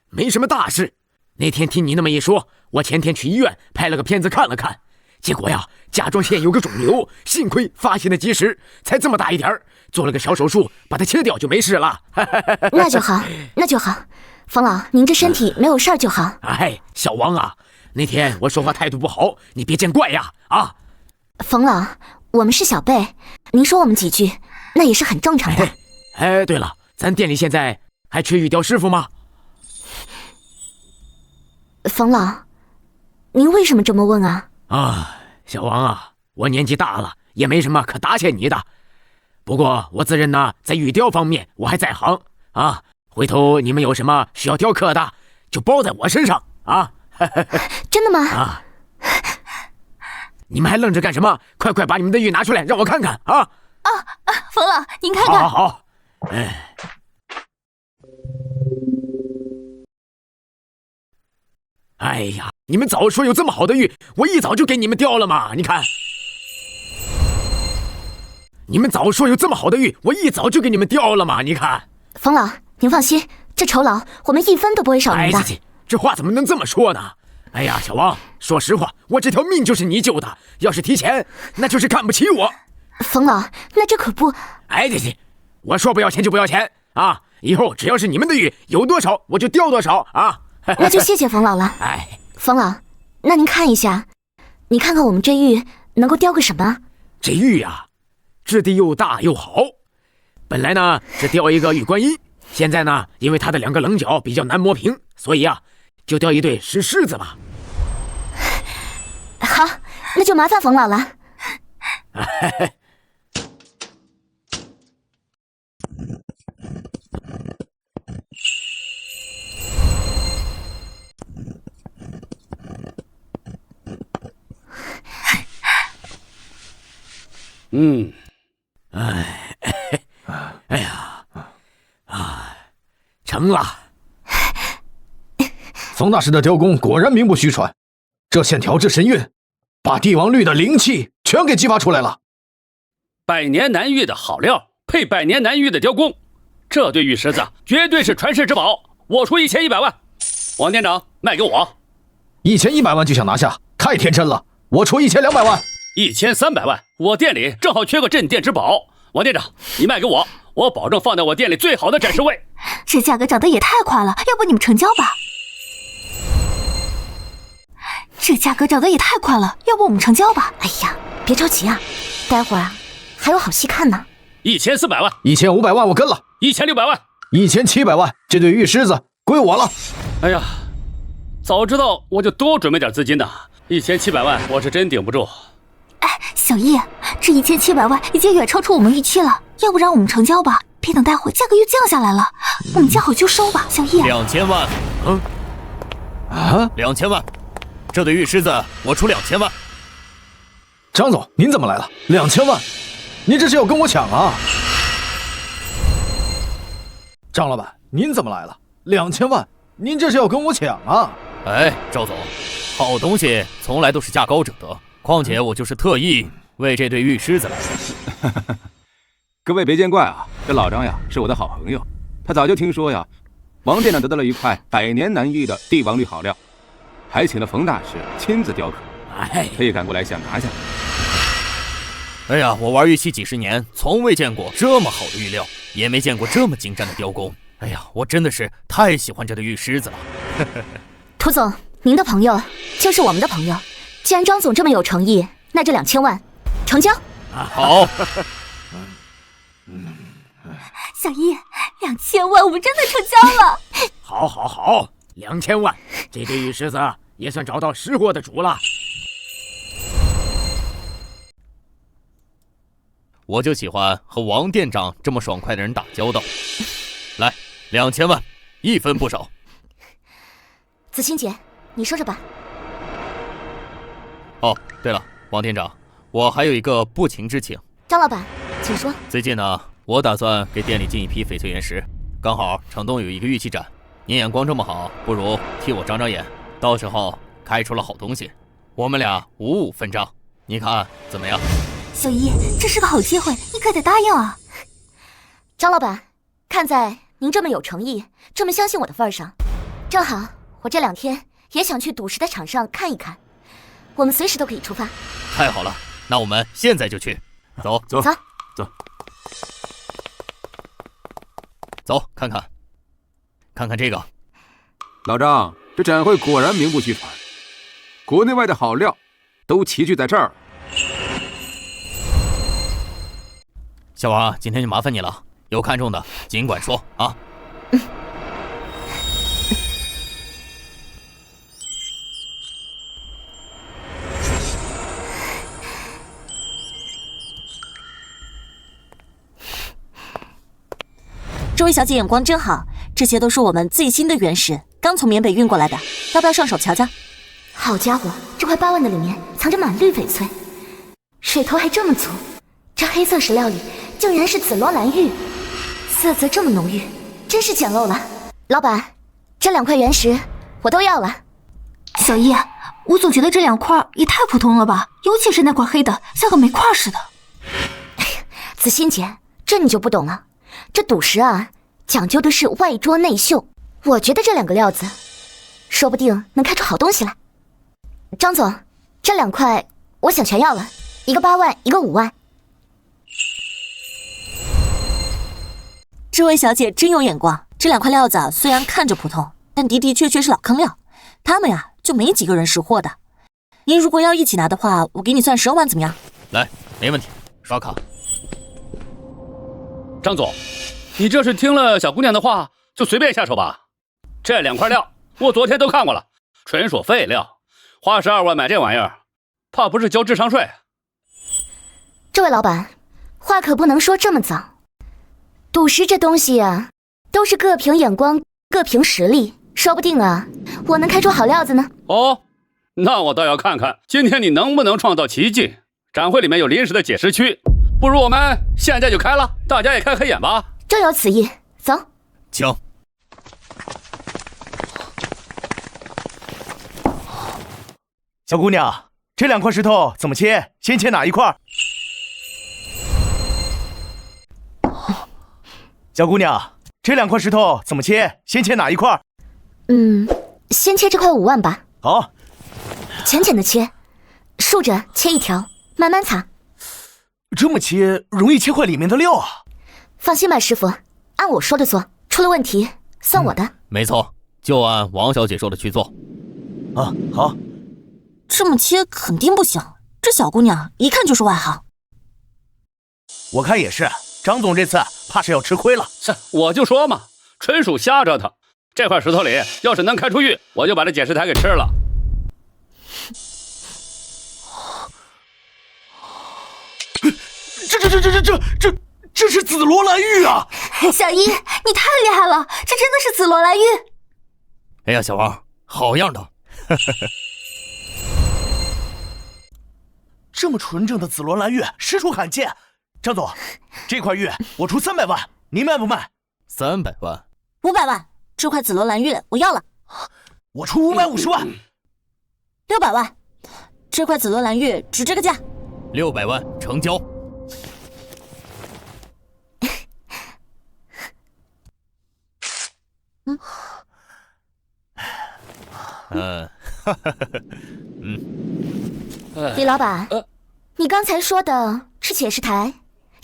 没什么大事。那天听你那么一说，我前天去医院拍了个片子看了看，结果呀，甲状腺有个肿瘤，幸亏发现的及时，才这么大一点儿，做了个小手术，把它切掉就没事了。那就好，那就好。冯老，您这身体没有事儿就好。哎，小王啊，那天我说话态度不好，你别见怪呀！啊，冯老，我们是小辈，您说我们几句，那也是很正常的。哎，对了，咱店里现在还缺玉雕师傅吗？冯老，您为什么这么问啊？啊，小王啊，我年纪大了，也没什么可答谢你的。不过我自认呢，在玉雕方面我还在行啊。回头你们有什么需要雕刻的，就包在我身上啊。真的吗？啊！你们还愣着干什么？快快把你们的玉拿出来，让我看看啊！冯老，您看看。好，好，好。哎呀，你们早说有这么好的玉，我一早就给你们雕了嘛！你看，你们早说有这么好的玉，我一早就给你们雕了嘛！你看，冯老，您放心，这酬劳我们1分都不会少您的。这话怎么能这么说呢？哎呀，小王，说实话，我这条命就是你救的，要是提钱，那就是看不起我。冯老，那这可不……哎，我说不要钱就不要钱啊！以后只要是你们的玉，有多少我就雕多少啊！那就谢谢冯老了。哎，冯老，那您看一下，你看看我们这玉能够雕个什么？这玉呀，质地又大又好。本来呢是雕一个玉观音，现在呢因为它的2个棱角比较难磨平，所以啊就雕一对石狮子吧。好，那就麻烦冯老了。哎呀，成了。冯大师的雕工果然名不虚传，这线条这神韵，把帝王绿的灵气全给激发出来了。百年难遇的好料，配百年难遇的雕工，这对玉狮子绝对是传世之宝。我出1100万，王店长卖给我。1100万就想拿下，太天真了。我出1200万。1300万，我店里正好缺个镇店之宝。王店长，你卖给我，我保证放在我店里最好的展示位。这价格涨得也太快了，要不你们成交吧？这价格涨得也太快了，要不我们成交吧？哎呀，别着急啊，待会儿啊还有好戏看呢。1400万，1500万我跟了，1600万，1700万，这对玉狮子归我了。哎呀，早知道我就多准备点资金呐，1700万我是真顶不住。哎，小易，这1700万已经远超出我们预期了，要不让我们成交吧？别等待会价格又降下来了，我们见好就收吧。小易，2000万，2000万，这对玉狮子我出2000万。张总，您怎么来了？2000万，您这是要跟我抢啊？张老板，您怎么来了？2000万，您这是要跟我抢啊？哎，赵总，好东西从来都是价高者得，况且我就是特意为这对玉狮子来的。各位别见怪啊，这老张呀是我的好朋友，他早就听说呀，王店长得到了一块百年难遇的帝王绿好料，还请了冯大师亲自雕刻，特意赶过来想拿下。哎呀，我玩玉器几十年，从未见过这么好的玉料，也没见过这么精湛的雕工。哎呀，我真的是太喜欢这对玉狮子了。涂总，您的朋友就是我们的朋友，既然张总这么有诚意，那这2000万成交。好。小易，2000万我们真的成交了。好，2000万，这对玉狮子也算找到识货的主了。我就喜欢和王店长这么爽快的人打交道。来，2000万，1分不少。子欣姐，你说着吧。哦，对了，王店长，我还有一个不情之请。张老板，请说。最近呢，我打算给店里进一批翡翠原石，刚好城东有一个玉器展，您眼光这么好，不如替我长长眼，到时候开出了好东西，我们俩55分账，你看怎么样？小易，这是个好机会，你可得答应啊！张老板，看在您这么有诚意、这么相信我的份上，正好我这2天也想去赌石的场上看一看，我们随时都可以出发。太好了，那我们现在就去。走，看看这个。老张，这展会果然名不虚传，国内外的好料都齐聚在这儿。小王，今天就麻烦你了，有看中的尽管说啊。这位小姐眼光真好，这些都是我们最新的原石，刚从缅北运过来的，要不要上手瞧瞧？好家伙，这块8万的里面藏着满绿翡翠，水头还这么足，这黑色石料里竟然是紫罗兰玉，色泽这么浓郁，真是捡漏了。老板，这2块原石我都要了。小易，我总觉得这2块也太普通了吧，尤其是那块黑的，像个煤块似的。哎呀，子欣姐，这你就不懂了。这赌石啊，讲究的是外拙内秀。我觉得这2个料子，说不定能开出好东西来。张总，这2块我想全要了，一个8万，一个5万。这位小姐真有眼光，这2块料子虽然看着普通，但的确是老坑料，他们呀就没几个人识货的。您如果要一起拿的话，我给你算12万，怎么样？来，没问题，刷卡。张总，你这是听了小姑娘的话就随便下手吧？这2块料我昨天都看过了，纯属废料，花12万买这玩意儿，怕不是交智商税？这位老板，话可不能说这么早。赌石这东西啊，都是各凭眼光，各凭实力，说不定啊，我能开出好料子呢。哦，那我倒要看看今天你能不能创造奇迹。展会里面有临时的解释区，不如我们现在就开了，大家也开眼吧。正有此意，走。请。小姑娘，这2块石头怎么切？先切哪一块？小姑娘，这2块石头怎么切？先切哪一块？先切这块5万吧。好。浅浅的切，竖着切1条，慢慢擦。这么切容易切坏里面的料啊。放心吧，师傅，按我说的做，出了问题算我的。没错，就按王小姐说的去做。啊，好。这么切肯定不行，这小姑娘一看就是外行。我看也是，张总这次怕是要吃亏了。我就说嘛，纯属瞎折腾。这块石头里要是能开出玉，我就把这解石台给吃了。这是紫罗兰玉啊！小一，你太厉害了，这真的是紫罗兰玉。哎呀，小王，好样的！这么纯正的紫罗兰玉，实属罕见。张总，这块玉我出300万，您卖不卖？300万？500万，这块紫罗兰玉我要了。我出550万。600万，这块紫罗兰玉值这个价。600万，成交。李老板，你刚才说的是解释台，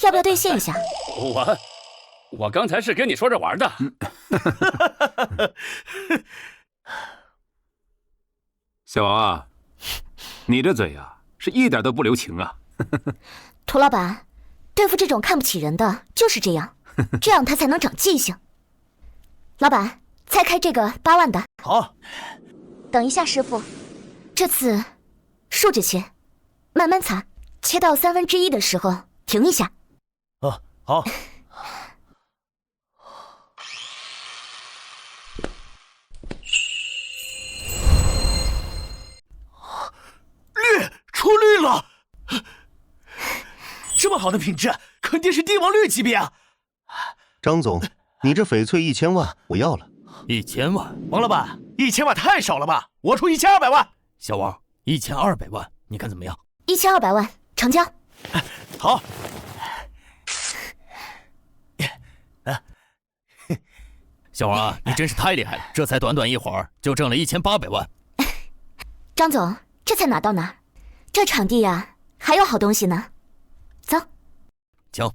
要不要兑现一下？我刚才是跟你说着玩的。小王啊，你这嘴啊是一点都不留情啊！涂老板，对付这种看不起人的就是这样，这样他才能长记性。老板，再开这个8万的。好。等一下，师傅，这次竖着切，慢慢擦，切到1/3的时候停一下。好。出绿了！这么好的品质，肯定是帝王绿级别啊！张总，你这翡翠1000万，我要了。1000万？王老板，1000万太少了吧？我出1200万。小王，1200万，你看怎么样？1200万，成交。好。小王啊，你真是太厉害了，这才短短一会儿就挣了1800万。张总，这才哪到哪？这场地呀，还有好东西呢。走。请。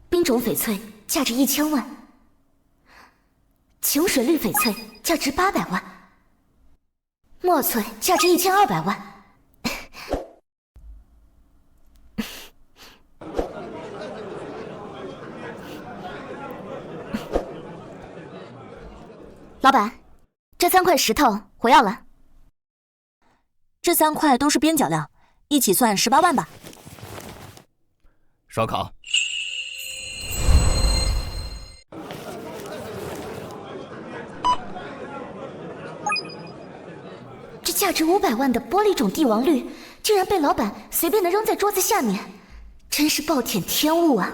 冰种翡翠价值1000万，晴水绿翡翠价值800万，墨翠价值1200万。老板，这3块石头我要了。这3块都是边角料，一起算18万吧。刷卡。这价值500万的玻璃种帝王绿，竟然被老板随便的扔在桌子下面，真是暴殄天物啊！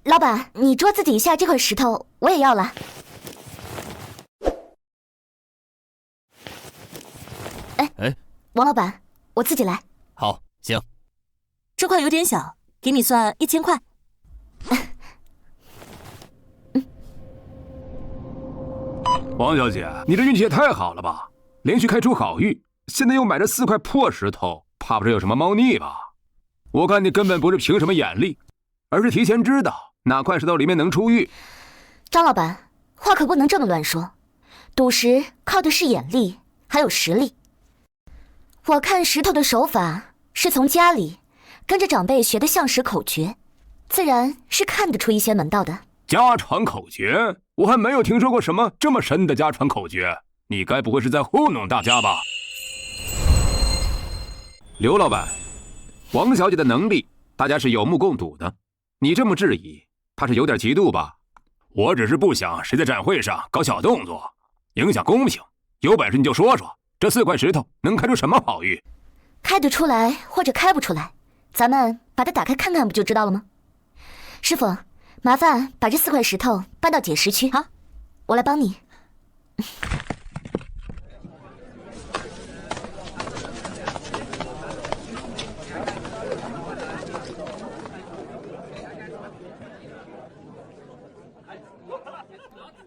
老板，你桌子底下这块石头我也要了。哎，王老板，我自己来。好，行。这块有点小，给你算1000块。王小姐，你这运气也太好了吧！连续开出好运，现在又买这4块破石头，怕不是有什么猫腻吧？我看你根本不是凭什么眼力，而是提前知道哪块石头里面能出玉。张老板，话可不能这么乱说。赌石靠的是眼力，还有实力。我看石头的手法是从家里跟着长辈学的象石口诀，自然是看得出一些门道的。家传口诀？我还没有听说过什么这么神的家传口诀，你该不会是在糊弄大家吧？刘老板，王小姐的能力大家是有目共睹的，你这么质疑，怕是有点嫉妒吧？我只是不想谁在展会上搞小动作，影响公平。有本事你就说说，这4块石头能开出什么好玉？开得出来或者开不出来，咱们把它打开看看不就知道了吗？师傅，麻烦把这4块石头搬到解石区。好，我来帮你。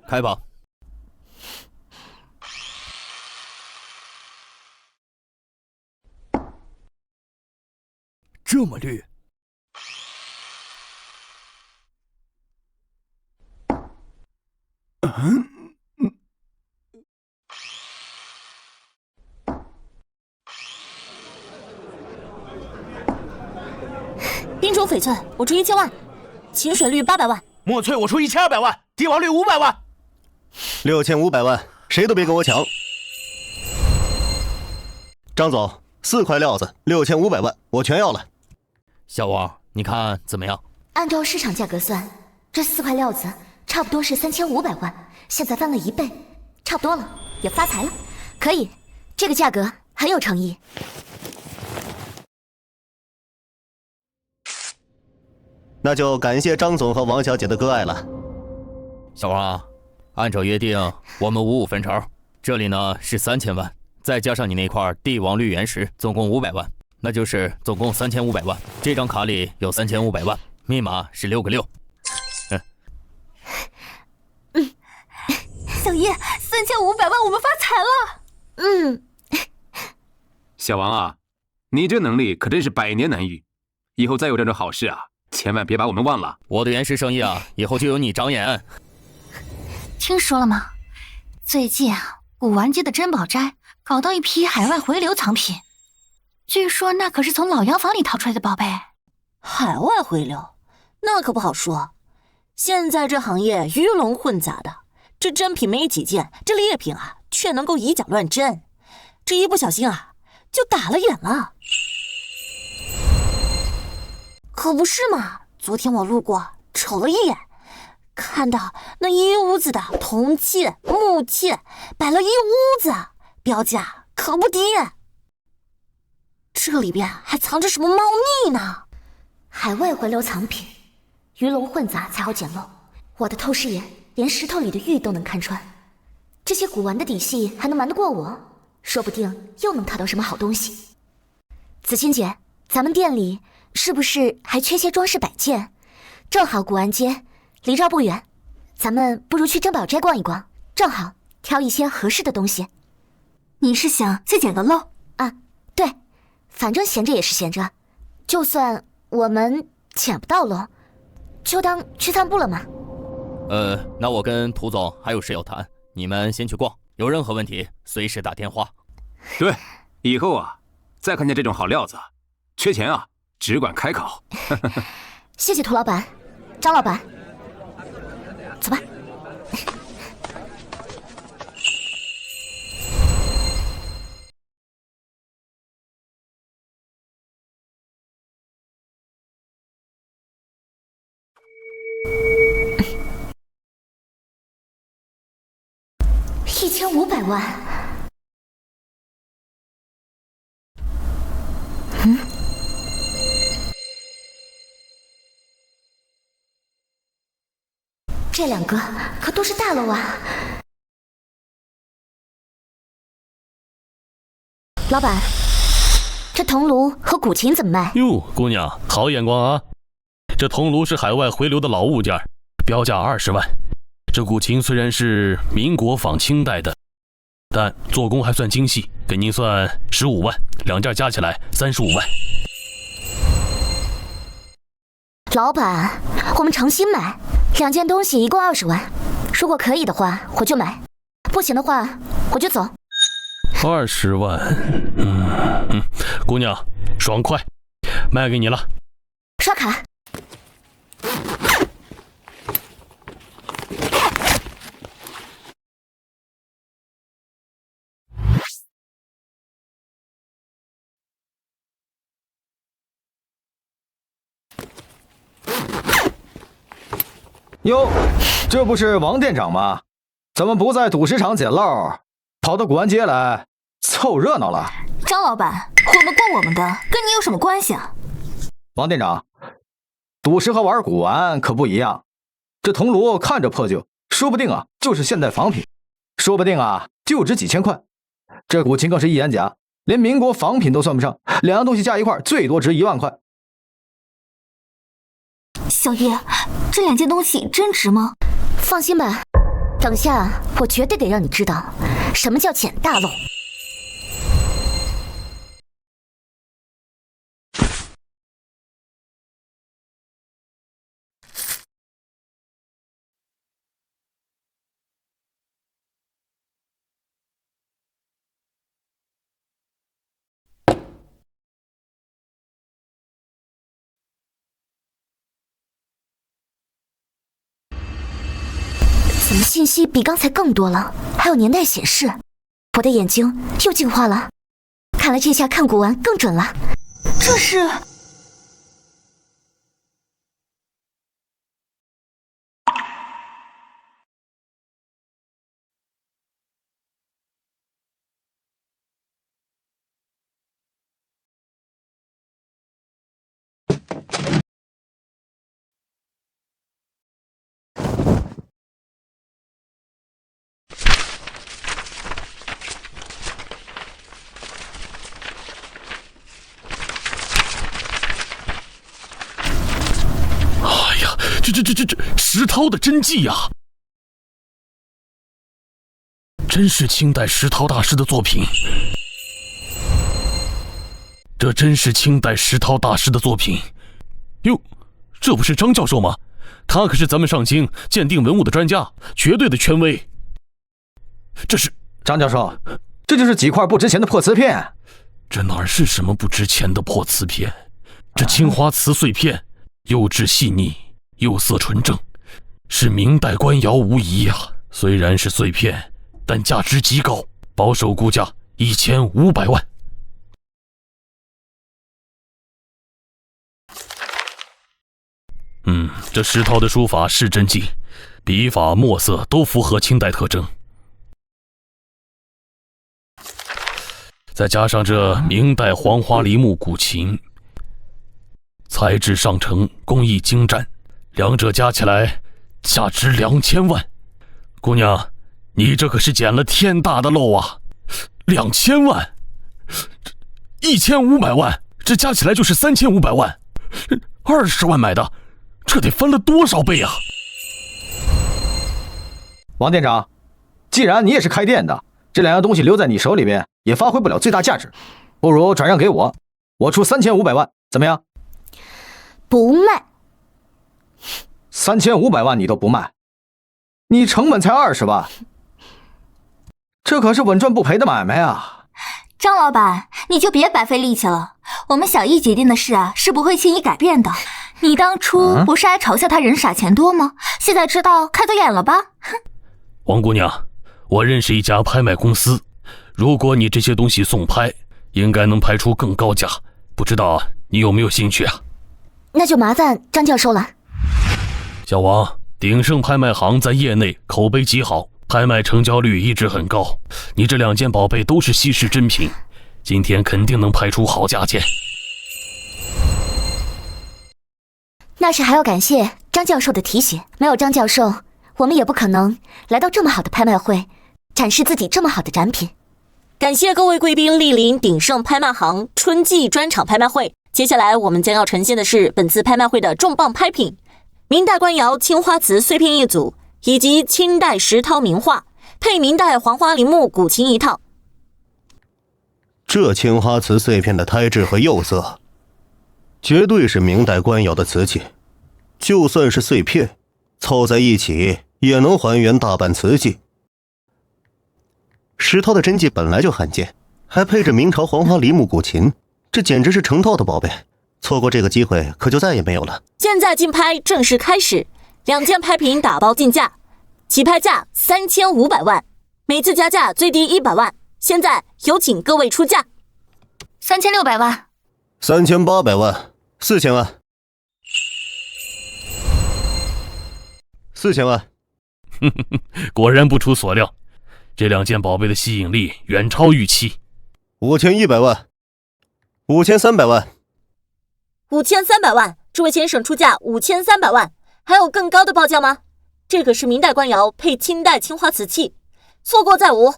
开吧。这么绿。冰种翡翠，我出1000万；清水绿800万；墨翠我出1200万；帝王绿500万。6500万，谁都别跟我抢。张总，4块料子6500万，我全要了。小王，你看怎么样？按照市场价格算，这4块料子差不多是3500万，现在翻了1倍，差不多了，也发财了。可以，这个价格很有诚意。那就感谢张总和王小姐的割爱了。小王，按照约定，我们55分成。这里呢是3000万，再加上你那块帝王绿原石，总共500万，那就是总共3500万。这张卡里有3500万，密码是6个6。小叶，3500万，我们发财了。小王啊，你这能力可真是百年难遇，以后再有这种好事啊，千万别把我们忘了。我的原石生意啊，以后就由你长眼。听说了吗？最近啊，古玩街的珍宝斋搞到一批海外回流藏品，据说那可是从老洋房里掏出来的宝贝。海外回流，那可不好说。现在这行业鱼龙混杂的，这真品没几件，这劣品啊却能够以假乱真，这一不小心啊就打了眼了。可不是嘛，昨天我路过瞅了一眼，看到那一屋子的铜器、木器摆了一屋子，标价可不低。这里边还藏着什么猫腻呢？海外回流藏品，鱼龙混杂才好捡漏。我的透视眼连石头里的玉都能看穿，这些古玩的底细还能瞒得过我？说不定又能淘到什么好东西。子清姐，咱们店里是不是还缺些装饰摆件？正好古玩街离这儿不远，咱们不如去珍宝斋逛一逛，正好挑一些合适的东西。你是想再捡个漏啊？对，反正闲着也是闲着，就算我们捡不到漏，就当去散步了嘛。那我跟涂总还有事要谈，你们先去逛，有任何问题随时打电话。对，以后啊，再看见这种好料子，缺钱啊，只管开口。谢谢涂老板，张老板，走吧。1500万。这2个可都是大漏啊！老板，这铜炉和古琴怎么卖？哟，姑娘，好眼光啊！这铜炉是海外回流的老物件，标价20万。这古琴虽然是民国仿清代的，但做工还算精细，给您算15万，2件加起来35万。老板，我们诚心买，2件东西一共20万。如果可以的话，我就买；不行的话，我就走。20万，姑娘，爽快，卖给你了。刷卡。哟，这不是王店长吗？怎么不在赌石场捡漏，跑到古玩街来凑热闹了？张老板，我们过我们的，跟你有什么关系啊？王店长，赌石和玩古玩可不一样。这铜炉看着破旧，说不定啊就是现代仿品，说不定啊就值几千块。这古琴更是一眼假，连民国仿品都算不上，2样东西加一块最多值1万块。小叶，这2件东西真值吗？放心吧，等下我绝对得让你知道什么叫捡大漏。怎么信息比刚才更多了？还有年代显示，我的眼睛又进化了。看来这下看古玩更准了。这是……这石涛的真迹呀！真是清代石涛大师的作品。这真是清代石涛大师的作品。哟，这不是张教授吗？他可是咱们上京鉴定文物的专家，绝对的权威。这是张教授，这就是几块不值钱的破瓷片。这哪是什么不值钱的破瓷片？这青花瓷碎片，釉质细腻，釉色纯正，是明代官窑无疑呀。虽然是碎片，但价值极高，保守估价1500万。这石涛的书法是真迹，笔法墨色都符合清代特征。再加上这明代黄花梨木古琴，材质上乘，工艺精湛，两者加起来价值2000万。姑娘，你这可是捡了天大的漏啊！2000万，1500万，这加起来就是3500万，20万买的，这得翻了多少倍啊！王店长，既然你也是开店的，这两样东西留在你手里边也发挥不了最大价值，不如转让给我，我出3500万，怎么样？不卖。3500万你都不卖，你成本才20万，这可是稳赚不赔的买卖啊！张老板，你就别白费力气了，我们小易决定的事啊，是不会轻易改变的。你当初不是还嘲笑他人傻钱多吗？现在知道开错眼了吧？王姑娘，我认识一家拍卖公司，如果你这些东西送拍，应该能拍出更高价，不知道你有没有兴趣啊？那就麻烦张教授了。小王，鼎盛拍卖行在业内口碑极好，拍卖成交率一直很高，你这2件宝贝都是稀世珍品，今天肯定能拍出好价钱。那是还要感谢张教授的提携，没有张教授，我们也不可能来到这么好的拍卖会，展示自己这么好的展品。感谢各位贵宾莅临鼎盛拍卖行春季专场拍卖会。接下来我们将要呈现的是本次拍卖会的重磅拍品：明代官窑青花瓷碎片一组，以及清代石涛名画，配明代黄花梨木古琴一套。这青花瓷碎片的胎质和釉色，绝对是明代官窑的瓷器，就算是碎片，凑在一起也能还原大半瓷器。石涛的真迹本来就罕见，还配着明朝黄花梨木古琴，这简直是成套的宝贝，错过这个机会可就再也没有了。现在竞拍正式开始，2件拍品打包竞价，起拍价3500万，每次加价最低100万。现在有请各位出价。3600万，3800万，4000万，4000万。果然不出所料，这2件宝贝的吸引力远超预期。5100万，5300万，5300万。这位先生出价5300万，还有更高的报价吗？这可是明代官窑配清代青花瓷器，错过再无。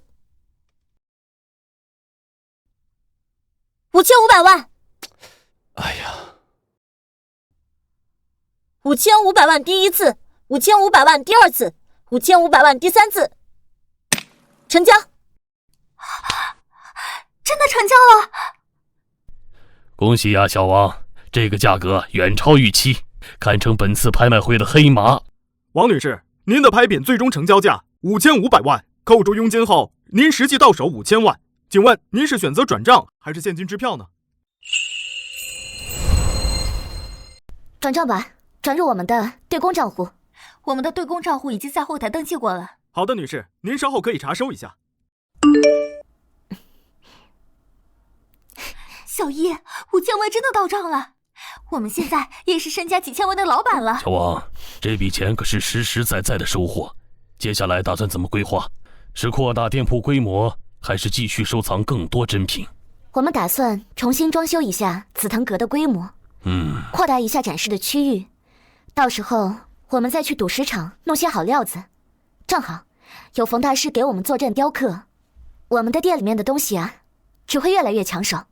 5500万。哎呀，5500万第一次，5500万第二次，5500万第三次，成交。真的成交了！恭喜呀，小王，这个价格远超预期，堪称本次拍卖会的黑马。王女士，您的拍品最终成交价5500万，扣除佣金后，您实际到手5000万。请问您是选择转账还是现金支票呢？转账吧，转入我们的对公账户。我们的对公账户已经在后台登记过了。好的，女士，您稍后可以查收一下。小易，5000万真的到账了，我们现在也是身家几千万的老板了。小王，这笔钱可是实实在在的收获，接下来打算怎么规划？是扩大店铺规模，还是继续收藏更多珍品？我们打算重新装修一下紫藤阁的规模，扩大一下展示的区域，到时候我们再去赌石场弄些好料子。正好有冯大师给我们坐镇雕刻，我们的店里面的东西啊，只会越来越抢手。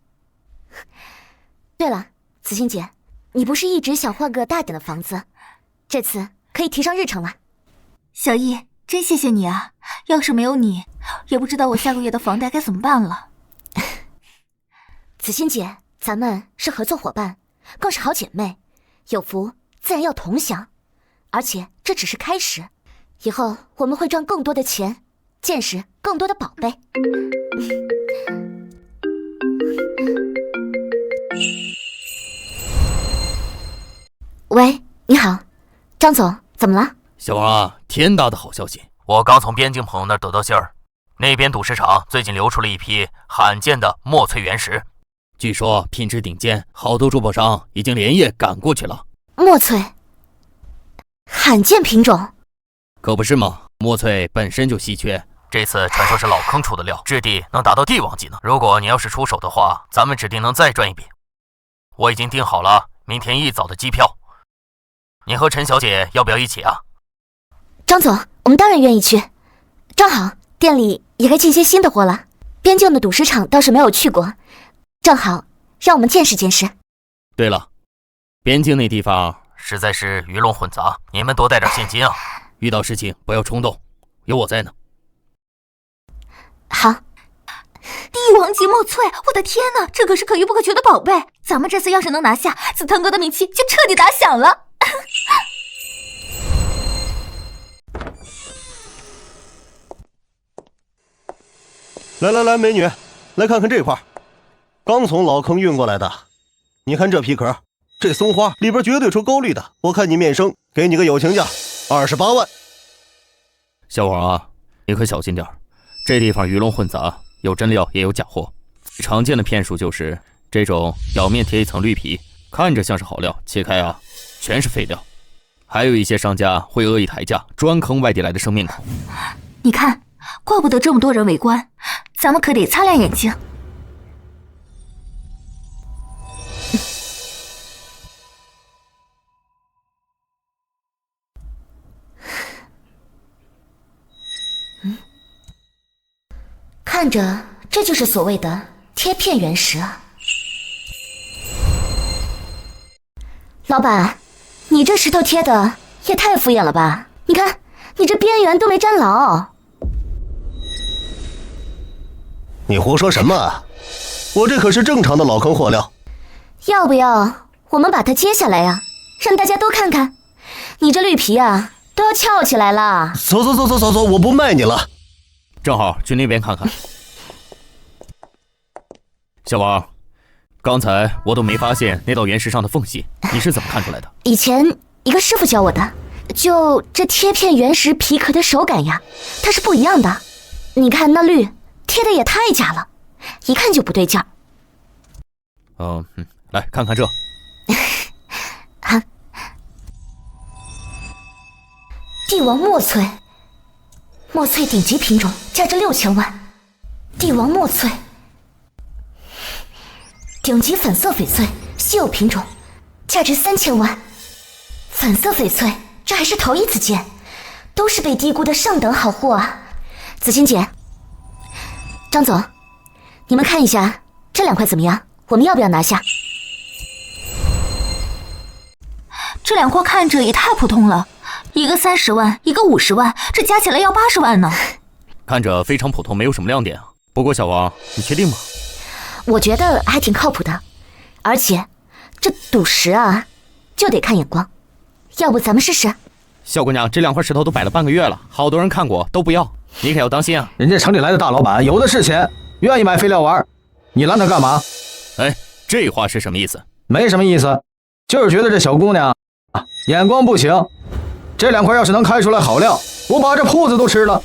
对了，子欣姐，你不是一直想换个大点的房子？这次可以提上日程了。小易，真谢谢你啊！要是没有你，也不知道我下个月的房贷该怎么办了。子欣姐，咱们是合作伙伴，更是好姐妹，有福自然要同享。而且这只是开始，以后我们会赚更多的钱，见识更多的宝贝。喂，你好，张总，怎么了？小王啊，天大的好消息！我刚从边境朋友那儿得到信儿，那边赌石场最近流出了一批罕见的墨翠原石，据说品质顶尖，好多珠宝商已经连夜赶过去了。墨翠，罕见品种？可不是嘛，墨翠本身就稀缺，这次传说是老坑出的料，质地能达到帝王级呢。如果你要是出手的话，咱们指定能再赚一笔。我已经订好了明天一早的机票。你和陈小姐要不要一起啊？张总，我们当然愿意去。正好店里也该进些新的货了，边境的赌石场倒是没有去过，正好让我们见识见识。对了，边境那地方实在是鱼龙混杂，你们多带点现金啊，遇到事情不要冲动，有我在呢。好。帝王级墨翠，我的天哪，这可是可遇不可求的宝贝！咱们这次要是能拿下，紫藤阁的名气就彻底打响了。来，美女，来看看这块，刚从老坑运过来的。你看这皮壳，这松花里边绝对出勾绿的。我看你面生，给你个友情价，28万。小王啊，你可小心点，这地方鱼龙混杂，有真料也有假货。常见的骗术就是这种表面贴一层绿皮，看着像是好料，切开啊，全是废料。还有一些商家会恶意抬价，专坑外地来的生面孔。你看，怪不得这么多人围观，咱们可得擦亮眼睛。看着这就是所谓的贴片原石啊。老板，你这石头贴的也太敷衍了吧？你看，你这边缘都没粘牢。你胡说什么？我这可是正常的老坑货料。要不要我们把它揭下来呀，让大家都看看？你这绿皮啊，都要翘起来了。走，我不卖你了。正好去那边看看。小王，刚才我都没发现那道原石上的缝隙，你是怎么看出来的？以前一个师傅教我的，就这贴片原石皮壳的手感呀，它是不一样的。你看那绿贴的也太假了，一看就不对劲儿。来看看这。啊，帝王墨翠，墨翠顶级品种，价值6000万。帝王墨翠，顶级粉色翡翠，稀有品种，价值3000万。粉色翡翠，这还是头一次见，都是被低估的上等好货啊！子欣姐，张总，你们看一下这2块怎么样？我们要不要拿下？这2块看着也太普通了，一个30万，一个50万，这加起来要80万呢。看着非常普通，没有什么亮点啊。不过小王，你确定吗？我觉得还挺靠谱的，而且这赌石啊，就得看眼光。要不咱们试试？小姑娘，这2块石头都摆了半个月了，好多人看过都不要，你可要当心啊！人家城里来的大老板有的是钱，愿意买废料玩，你拦他干嘛？哎，这话是什么意思？没什么意思，就是觉得这小姑娘眼光不行。这2块要是能开出来好料，我把这铺子都吃了。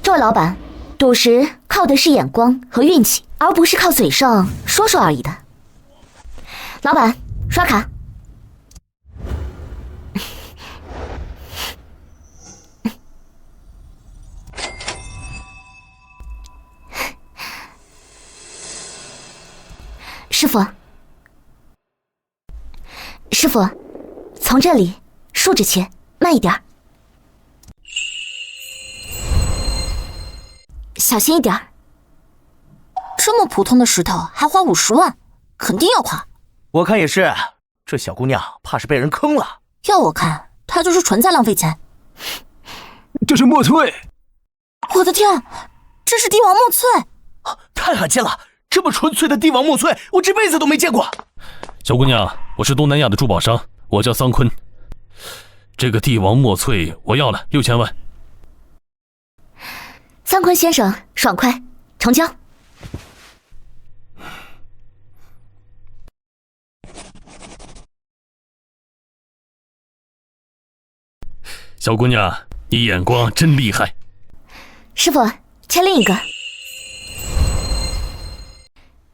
这位老板，赌石靠的是眼光和运气，而不是靠嘴上说说而已的。老板，刷卡。师傅，从这里竖着切，慢一点，小心一点。这么普通的石头还花50万，肯定要垮。我看也是，这小姑娘怕是被人坑了。要我看，她就是纯在浪费钱。这是墨翠！我的天，这是帝王墨翠！太罕见了，这么纯粹的帝王墨翠，我这辈子都没见过。小姑娘，我是东南亚的珠宝商，我叫桑坤。这个帝王墨翠我要了6000万。桑坤先生，爽快，成交。小姑娘，你眼光真厉害。师傅，切另一个。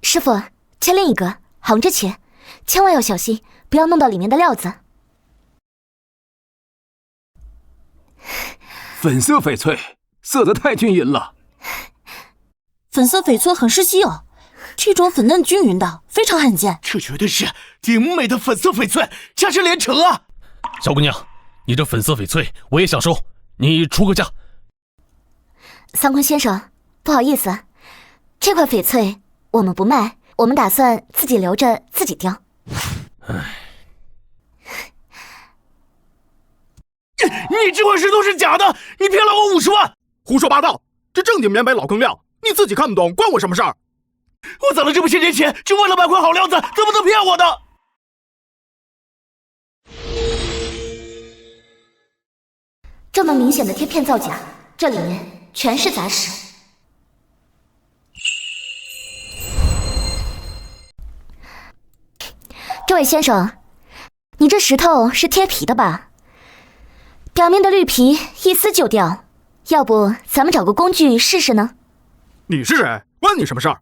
师傅，切另一个，横着切，千万要小心，不要弄到里面的料子。粉色翡翠，色泽太均匀了。粉色翡翠很是稀有，这种粉嫩均匀的非常罕见。这绝对是顶美的粉色翡翠，价值连城啊！小姑娘，你这粉色翡翠我也想收，你出个价。桑坤先生，不好意思，这块翡翠我们不卖，我们打算自己留着自己雕。你这块石头是假的，你骗了我50万！胡说八道，这正经缅北老坑料，你自己看不懂，关我什么事儿？我攒了这么些年钱，就为了买块好料子，怎么能骗我的？这么明显的贴片造假，这里面全是杂石。这位先生，你这石头是贴皮的吧？表面的绿皮一撕就掉，要不咱们找个工具试试呢？你是谁？关你什么事儿？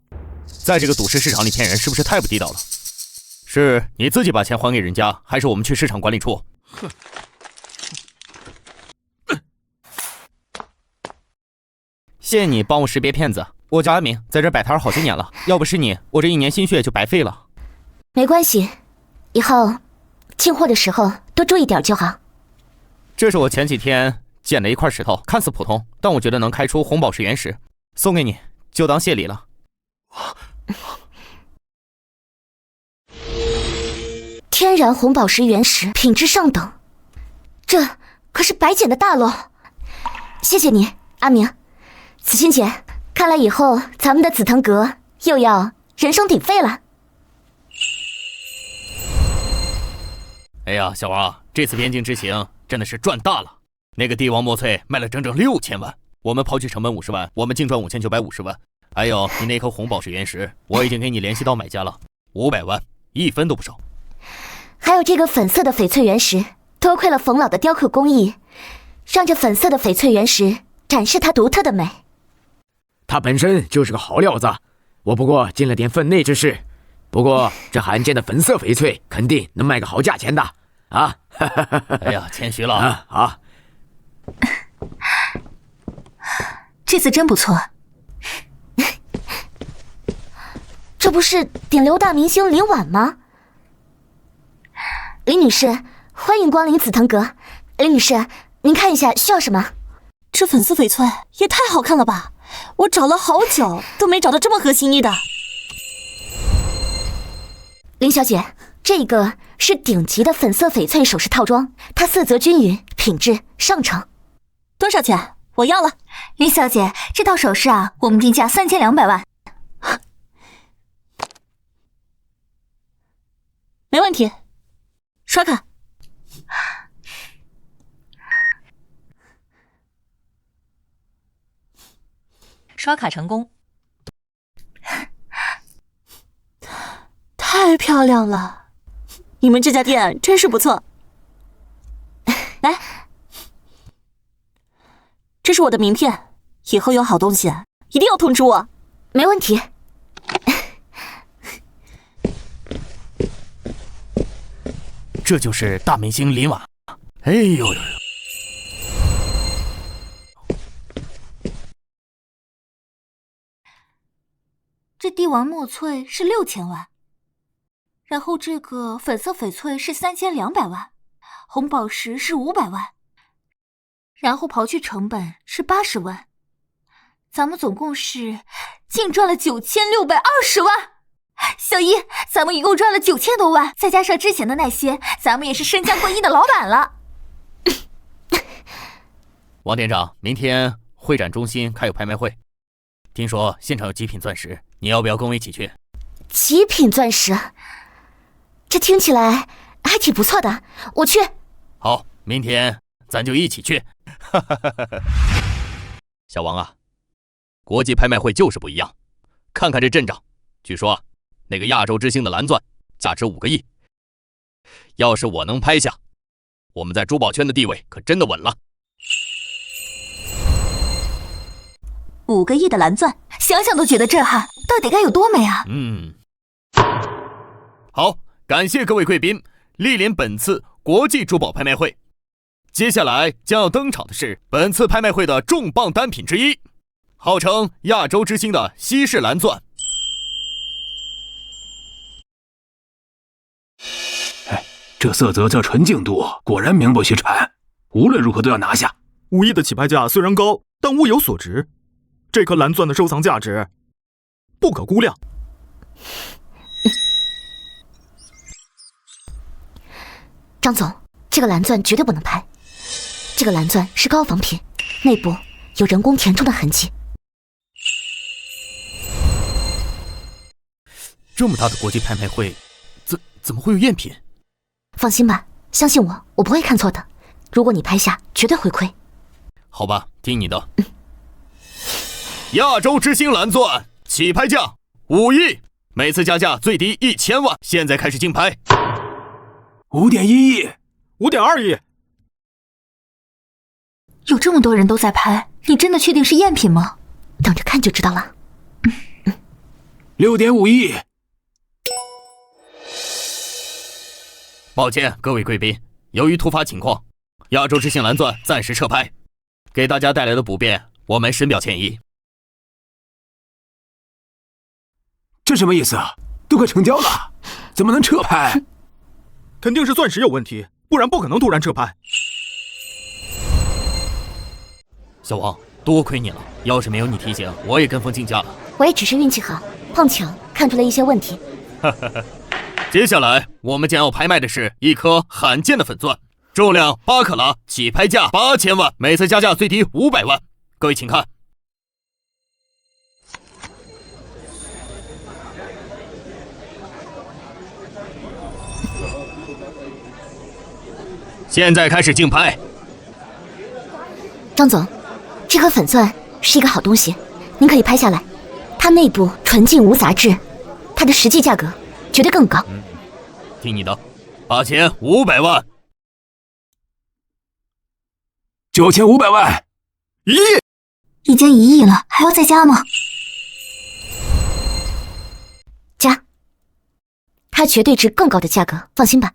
在这个赌石市场里骗人，是不是太不地道了？是你自己把钱还给人家，还是我们去市场管理处？哼！谢谢你帮我识别骗子。我叫阿明，在这摆摊好些年了，要不是你，我这1年心血就白费了。没关系，以后进货的时候多注意点就好。这是我前几天捡的一块石头，看似普通，但我觉得能开出红宝石原石，送给你，就当谢礼了。天然红宝石原石，品质上等，这可是白捡的大喽！谢谢你，阿明。子欣姐，看来以后咱们的紫藤阁又要人声鼎沸了。哎呀，小王啊，这次边境之行真的是赚大了。那个帝王墨翠卖了整整6000万，我们抛去成本50万，我们净赚5950万。还有你那颗红宝石原石，我已经给你联系到买家了，500万，1分都不少。还有这个粉色的翡翠原石，多亏了冯老的雕刻工艺，让这粉色的翡翠原石展示它独特的美。它本身就是个好料子，我不过尽了点分内之事。不过这罕见的粉色翡翠肯定能卖个好价钱的啊！哎呀，谦虚了啊！好，这次真不错。这不是顶流大明星林婉吗？林女士，欢迎光临紫藤阁。林女士，您看一下需要什么？这粉色翡翠也太好看了吧！我找了好久都没找到这么合心意的。林小姐，这个是顶级的粉色翡翠首饰套装，它色泽均匀，品质上乘。多少钱？我要了。林小姐，这套首饰啊，我们定价3200万。没问题，刷卡。刷卡成功。太漂亮了，你们这家店真是不错。来，这是我的名片，以后有好东西一定要通知我。没问题。这就是大明星林婉。哎呦呦！这帝王墨翠是6000万，然后这个粉色翡翠是3200万，红宝石是500万，然后刨去成本是80万，咱们总共是净赚了9620万。小姨，咱们一共赚了9000多万，再加上之前的那些，咱们也是身家过亿的老板了。王店长，明天会展中心开有拍卖会，听说现场有极品钻石，你要不要跟我一起去？极品钻石，这听起来还挺不错的，我去。好，明天咱就一起去。小王啊，国际拍卖会就是不一样，看看这阵仗，据说那个亚洲之星的蓝钻价值5个亿，要是我能拍下，我们在珠宝圈的地位可真的稳了。5个亿的蓝钻，想想都觉得震撼，到底该有多美啊！好，感谢各位贵宾莅临本次国际珠宝拍卖会。接下来将要登场的是本次拍卖会的重磅单品之一，号称亚洲之星的西式蓝钻。这色泽叫纯净度，果然名不虚传，无论如何都要拿下。5亿的起拍价虽然高，但物有所值，这颗蓝钻的收藏价值不可估量。张总，这个蓝钻绝对不能拍，这个蓝钻是高仿品，内部有人工填充的痕迹。这么大的国际拍卖会，怎么会有赝品？放心吧，相信我，我不会看错的。如果你拍下，绝对会亏。好吧，听你的。亚洲之星蓝钻起拍价5亿，每次加价最低1000万，现在开始竞拍。5.1亿，5.2亿。有这么多人都在拍，你真的确定是赝品吗？等着看就知道了。6.5亿。抱歉，各位贵宾，由于突发情况，亚洲之星蓝钻暂时撤拍，给大家带来的不便，我们深表歉意。这什么意思啊？都快成交了，怎么能撤拍？肯定是钻石有问题，不然不可能突然撤拍。小王，多亏你了，要是没有你提醒，我也跟风竞价了。我也只是运气好，碰巧看出了一些问题。接下来我们将要拍卖的是一颗罕见的粉钻，重量8克拉，起拍价8000万，每次加价最低500万。各位请看。现在开始竞拍。张总，这颗粉钻是一个好东西，您可以拍下来。它内部纯净无杂质，它的实际价格绝对更高。听你的，8500万，9500万，1亿，已经1亿了，还要再加吗？加，它绝对值更高的价格，放心吧。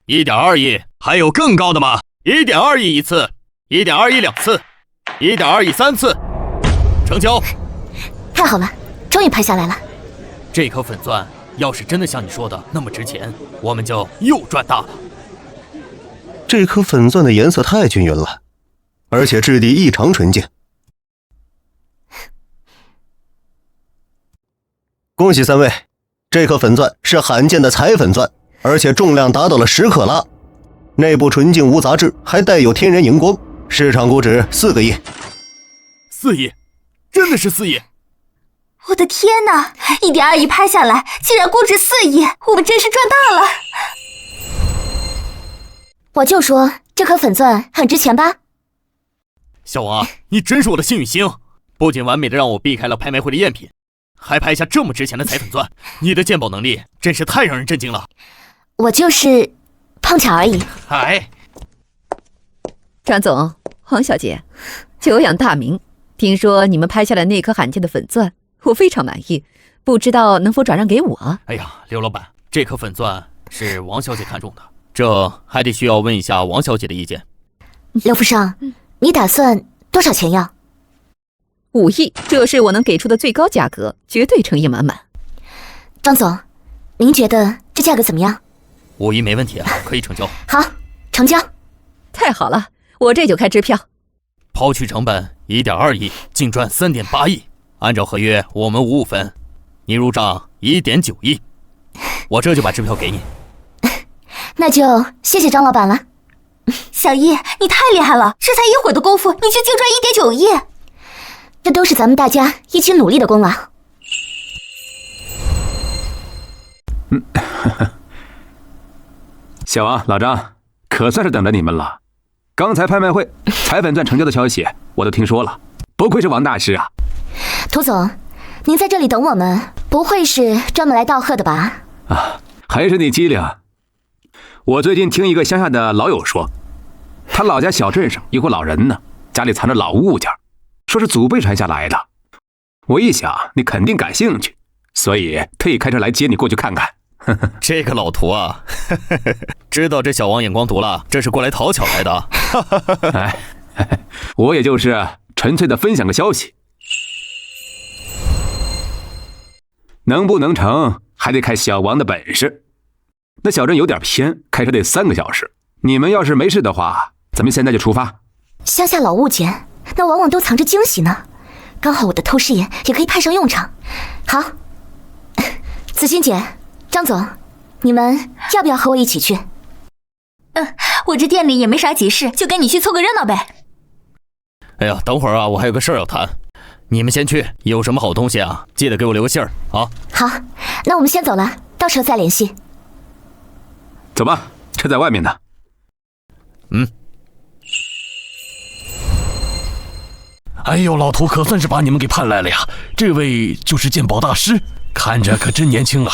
1.2亿，还有更高的吗？1.2亿1次，1.2亿2次，1.2亿3次，成交。太好了，终于拍下来了。这颗粉钻要是真的像你说的那么值钱，我们就又赚大了。这颗粉钻的颜色太均匀了，而且质地异常纯净。恭喜3位，这颗粉钻是罕见的彩粉钻，而且重量达到了10克拉，内部纯净无杂质，还带有天然荧光，市场估值4个亿。4亿，真的是4亿！我的天哪！1.2亿拍下来，竟然估值4亿，我们真是赚大了！我就说这颗粉钻很值钱吧？小王，你真是我的幸运星，不仅完美的让我避开了拍卖会的赝品，还拍下这么值钱的彩粉钻，你的鉴宝能力真是太让人震惊了。我就是碰巧而已。哎，张总，黄小姐，久仰大名，听说你们拍下了那颗罕见的粉钻，我非常满意，不知道能否转让给我？哎呀，刘老板，这颗粉钻是王小姐看中的，这还得需要问一下王小姐的意见。刘富商，你打算多少钱要？5亿，这是我能给出的最高价格，绝对诚意满满。张总，您觉得这价格怎么样？5亿没问题啊，可以成交。好，成交。太好了，我这就开支票。抛去成本1.2亿，净赚3.8亿。按照合约，我们55分，你入账1.9亿，我这就把支票给你。那就谢谢张老板了。小易，你太厉害了，这才1会儿的功夫，你就净赚1.9亿，这都是咱们大家一起努力的功劳。小王、老张，可算是等着你们了。刚才拍卖会彩粉钻成交的消息我都听说了，不愧是王大师啊。涂总，您在这里等我们，不会是专门来道贺的吧？啊，还是你机灵。我最近听一个乡下的老友说，他老家小镇上有个老人呢，家里藏着老物件，说是祖辈传下来的。我一想你肯定感兴趣，所以特意开车来接你过去看看。这个老涂啊，知道这小王眼光毒了，这是过来讨巧来的。哎，我也就是纯粹的分享个消息，能不能成还得看小王的本事。那小镇有点偏，开车得3个小时。你们要是没事的话，咱们现在就出发。乡下老物件，那往往都藏着惊喜呢。刚好我的透视眼也可以派上用场。好，子欣姐、张总，你们要不要和我一起去？我这店里也没啥急事，就跟你去凑个热闹呗。哎呀，等会儿啊，我还有个事儿要谈，你们先去，有什么好东西啊，记得给我留个信儿啊。好，那我们先走了，到时候再联系。走吧，车在外面呢。哎呦，老涂可算是把你们给盼来了呀！这位就是鉴宝大师，看着可真年轻啊！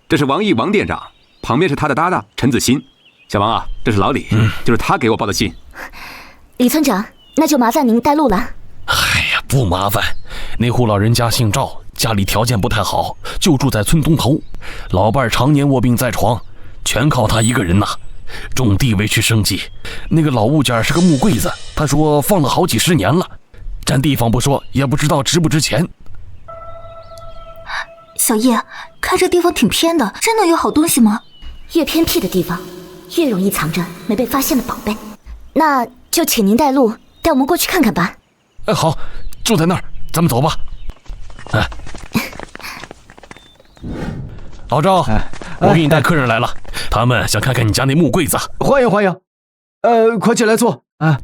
这是王毅王店长，旁边是他的搭档陈子欣。小王啊，这是老李，就是他给我报的信。李村长，那就麻烦您带路了。哎呀，不麻烦，那户老人家姓赵，家里条件不太好，就住在村东头，老伴儿常年卧病在床，全靠他一个人呐。种地为去生计。那个老物件是个木柜子，他说放了好几十年了，占地方不说，也不知道值不值钱。小叶，看这地方挺偏的，真的有好东西吗？越偏僻的地方，越容易藏着没被发现的宝贝。那就请您带路，带我们过去看看吧。好，就在那儿，咱们走吧。老赵，我给你带客人来了，他们想看看你家那木柜子。欢迎欢迎，快进来坐啊！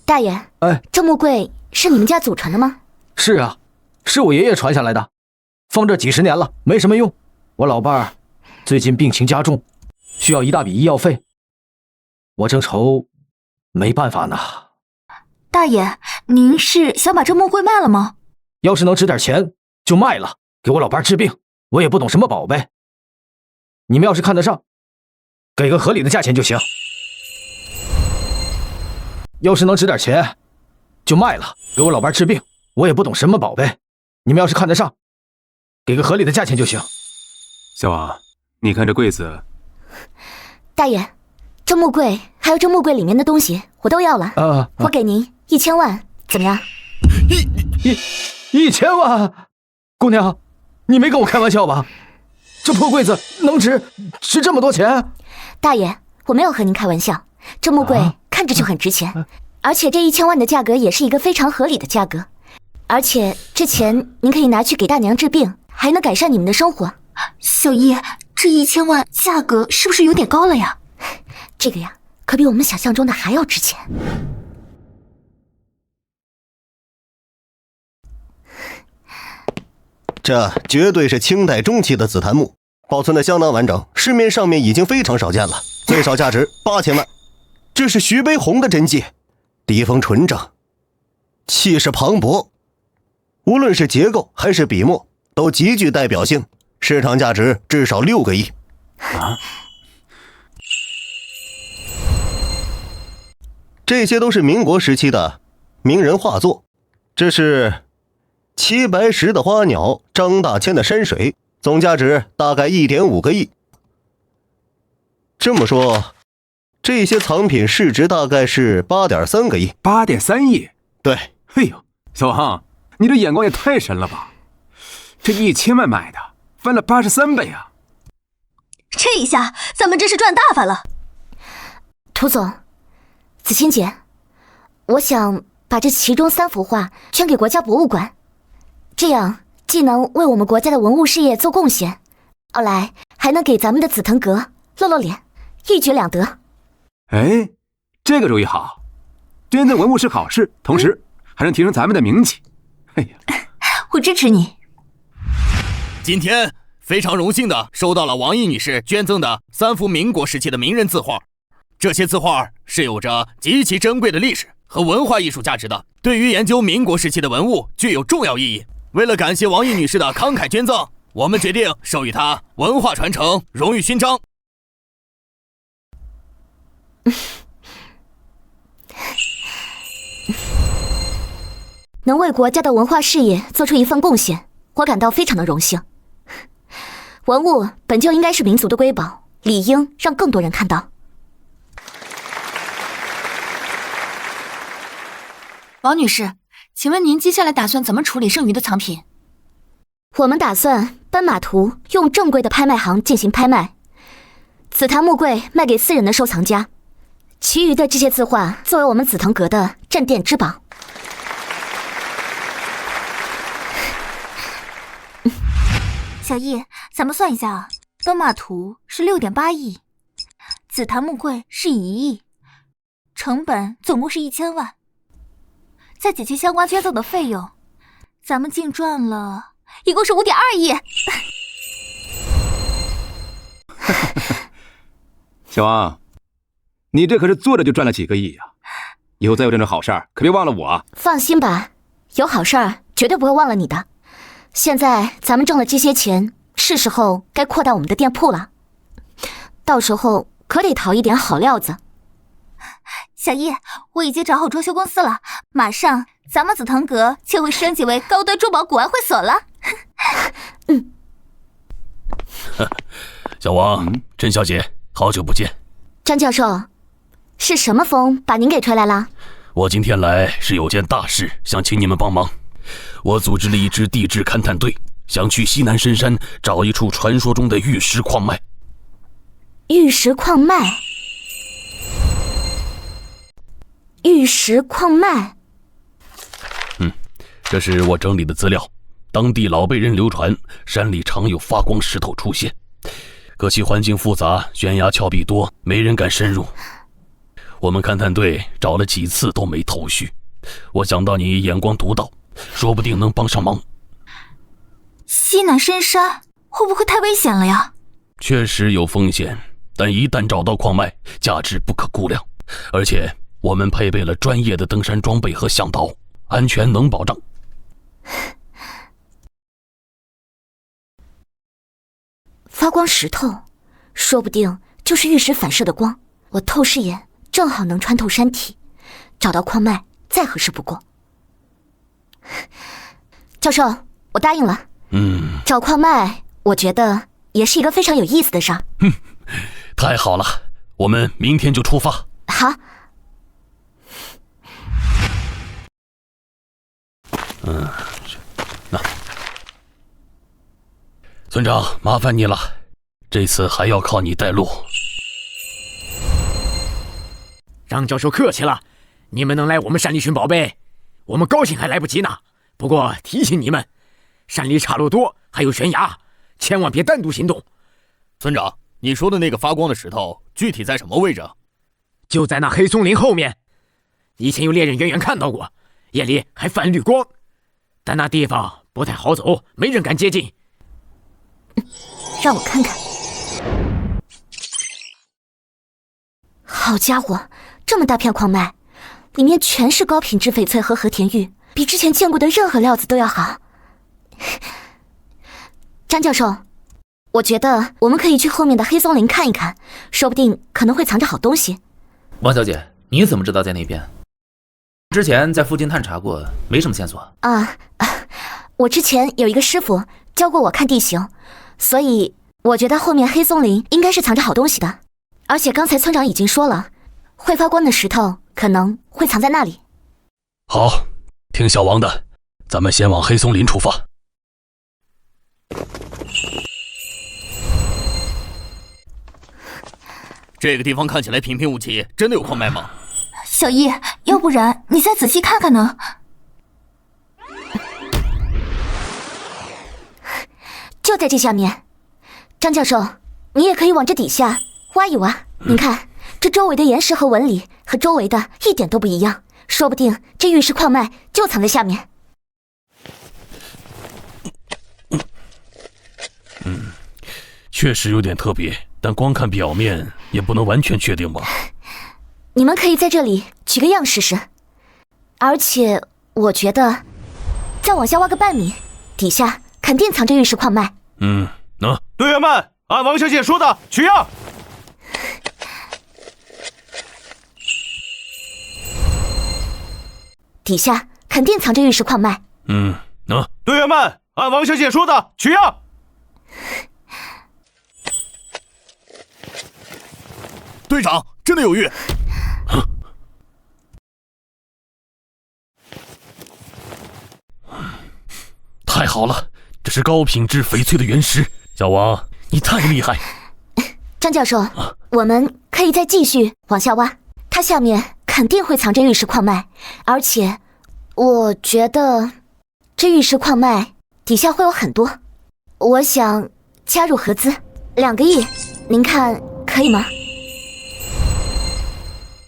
大爷，这木柜是你们家祖传的吗？是啊，是我爷爷传下来的，放这几十年了，没什么用。我老伴儿最近病情加重，需要一大笔医药费，我正愁没办法呢。大爷，您是想把这木柜卖了吗？要是能值点钱就卖了，给我老伴儿治病。我也不懂什么宝贝，你们要是看得上，给个合理的价钱就行。要是能值点钱，就卖了，给我老伴治病。我也不懂什么宝贝，你们要是看得上，给个合理的价钱就行。小王，你看这柜子。大爷，这木柜还有这木柜里面的东西，我都要了。我给您1000万，怎么样？1000万？姑娘，你没跟我开玩笑吧？这破柜子能值这么多钱？大爷，我没有和您开玩笑，这木柜看着就很值钱，而且这1000万的价格也是一个非常合理的价格，而且这钱您可以拿去给大娘治病，还能改善你们的生活。小姨，这1000万价格是不是有点高了呀？这个呀，可比我们想象中的还要值钱。这绝对是清代中期的紫檀木，保存的相当完整，市面上面已经非常少见了，最少价值8000万。这是徐悲鸿的真迹，笔锋纯正，气势磅礴，无论是结构还是笔墨都极具代表性，市场价值至少6个亿。这些都是民国时期的名人画作，这是齐白石的花鸟，张大千的山水，总价值大概1.5个亿。这么说，这些藏品市值大概是8.3个亿。8.3亿？对。哎呦，小王，你这眼光也太深了吧！这1000万买的，翻了83倍啊！这一下，咱们真是赚大发了。涂总，子清姐，我想把这其中3幅画捐给国家博物馆，这样既能为我们国家的文物事业做贡献，二来还能给咱们的紫藤阁露露脸，一举两得。哎，这个主意好，捐赠文物是好事，同时还能提升咱们的名气。哎呀，我支持你。今天非常荣幸的收到了王毅女士捐赠的3幅民国时期的名人字画，这些字画是有着极其珍贵的历史和文化艺术价值的，对于研究民国时期的文物具有重要意义。为了感谢王毅女士的慷慨捐赠，我们决定授予她文化传承荣誉勋章。能为国家的文化事业做出一份贡献，我感到非常的荣幸。文物本就应该是民族的瑰宝，理应让更多人看到。王女士，请问您接下来打算怎么处理剩余的藏品？我们打算斑马图用正规的拍卖行进行拍卖，紫檀木柜卖给私人的收藏家，其余的这些字画作为我们紫藤阁的镇店之宝。小易，咱们算一下啊，斑马图是6.8亿，紫檀木柜是1亿，成本总共是1000万，再减去相关捐赠的费用，咱们净赚了一共是5.2亿。小王，你这可是坐着就赚了几个亿呀！以后再有这种好事儿，可别忘了我。放心吧，有好事儿绝对不会忘了你的。现在咱们挣了这些钱，是时候该扩大我们的店铺了，到时候可得淘一点好料子。小易，我已经找好装修公司了，马上咱们紫藤阁就会升级为高端珠宝古玩会所了。小王，甄小姐，好久不见。张教授，是什么风把您给吹来了？我今天来是有件大事，想请你们帮忙。我组织了一支地质勘探队，想去西南深山找一处传说中的玉石矿脉。玉石矿脉？玉石矿脉？这是我整理的资料。当地老辈人流传，山里常有发光石头出现，可惜环境复杂，悬崖峭壁多，没人敢深入。我们勘探队找了几次都没头绪，我想到你眼光独到，说不定能帮上忙。西南深山会不会太危险了呀？确实有风险，但一旦找到矿脉，价值不可估量。而且我们配备了专业的登山装备和向导，安全能保障。发光石头，说不定就是玉石反射的光。我透视眼正好能穿透山体，找到矿脉再合适不过。教授，我答应了。找矿脉，我觉得也是一个非常有意思的事儿。太好了，我们明天就出发。好。那村长，麻烦你了，这次还要靠你带路。张教授客气了，你们能来我们山里寻宝贝，我们高兴还来不及呢。不过提醒你们，山里岔路多，还有悬崖，千万别单独行动。村长，你说的那个发光的石头具体在什么位置？就在那黑松林后面。以前有猎人远远看到过，夜里还泛绿光，但那地方不太好走，没人敢接近。让我看看。好家伙，这么大片矿脉，里面全是高品质翡翠和和田玉，比之前见过的任何料子都要好。张教授，我觉得我们可以去后面的黑松林看一看，说不定可能会藏着好东西。王小姐，你怎么知道在那边？之前在附近探查过，没什么线索。我之前有一个师傅教过我看地形，所以我觉得后面黑松林应该是藏着好东西的。而且刚才村长已经说了，会发光的石头可能会藏在那里。好，听小王的，咱们先往黑松林出发。这个地方看起来平平无奇，真的有矿脉吗？小易，要不然你再仔细看看呢？就在这下面。张教授，你也可以往这底下挖一挖。您看，这周围的岩石和纹理和周围的一点都不一样，说不定这玉石矿脉就藏在下面。确实有点特别，但光看表面也不能完全确定吧。你们可以在这里取个样试试，而且我觉得再往下挖个半米，底下肯定藏着玉石矿脉。队员们，按王小姐说的取样。底下肯定藏着玉石矿脉。队员们，按王小姐说的取样。队长，真的有玉！太好了，这是高品质翡翠的原石。小王，你太厉害！张教授，我们可以再继续往下挖，它下面肯定会藏着玉石矿脉，而且我觉得这玉石矿脉底下会有很多。我想加入合资2个亿，您看可以吗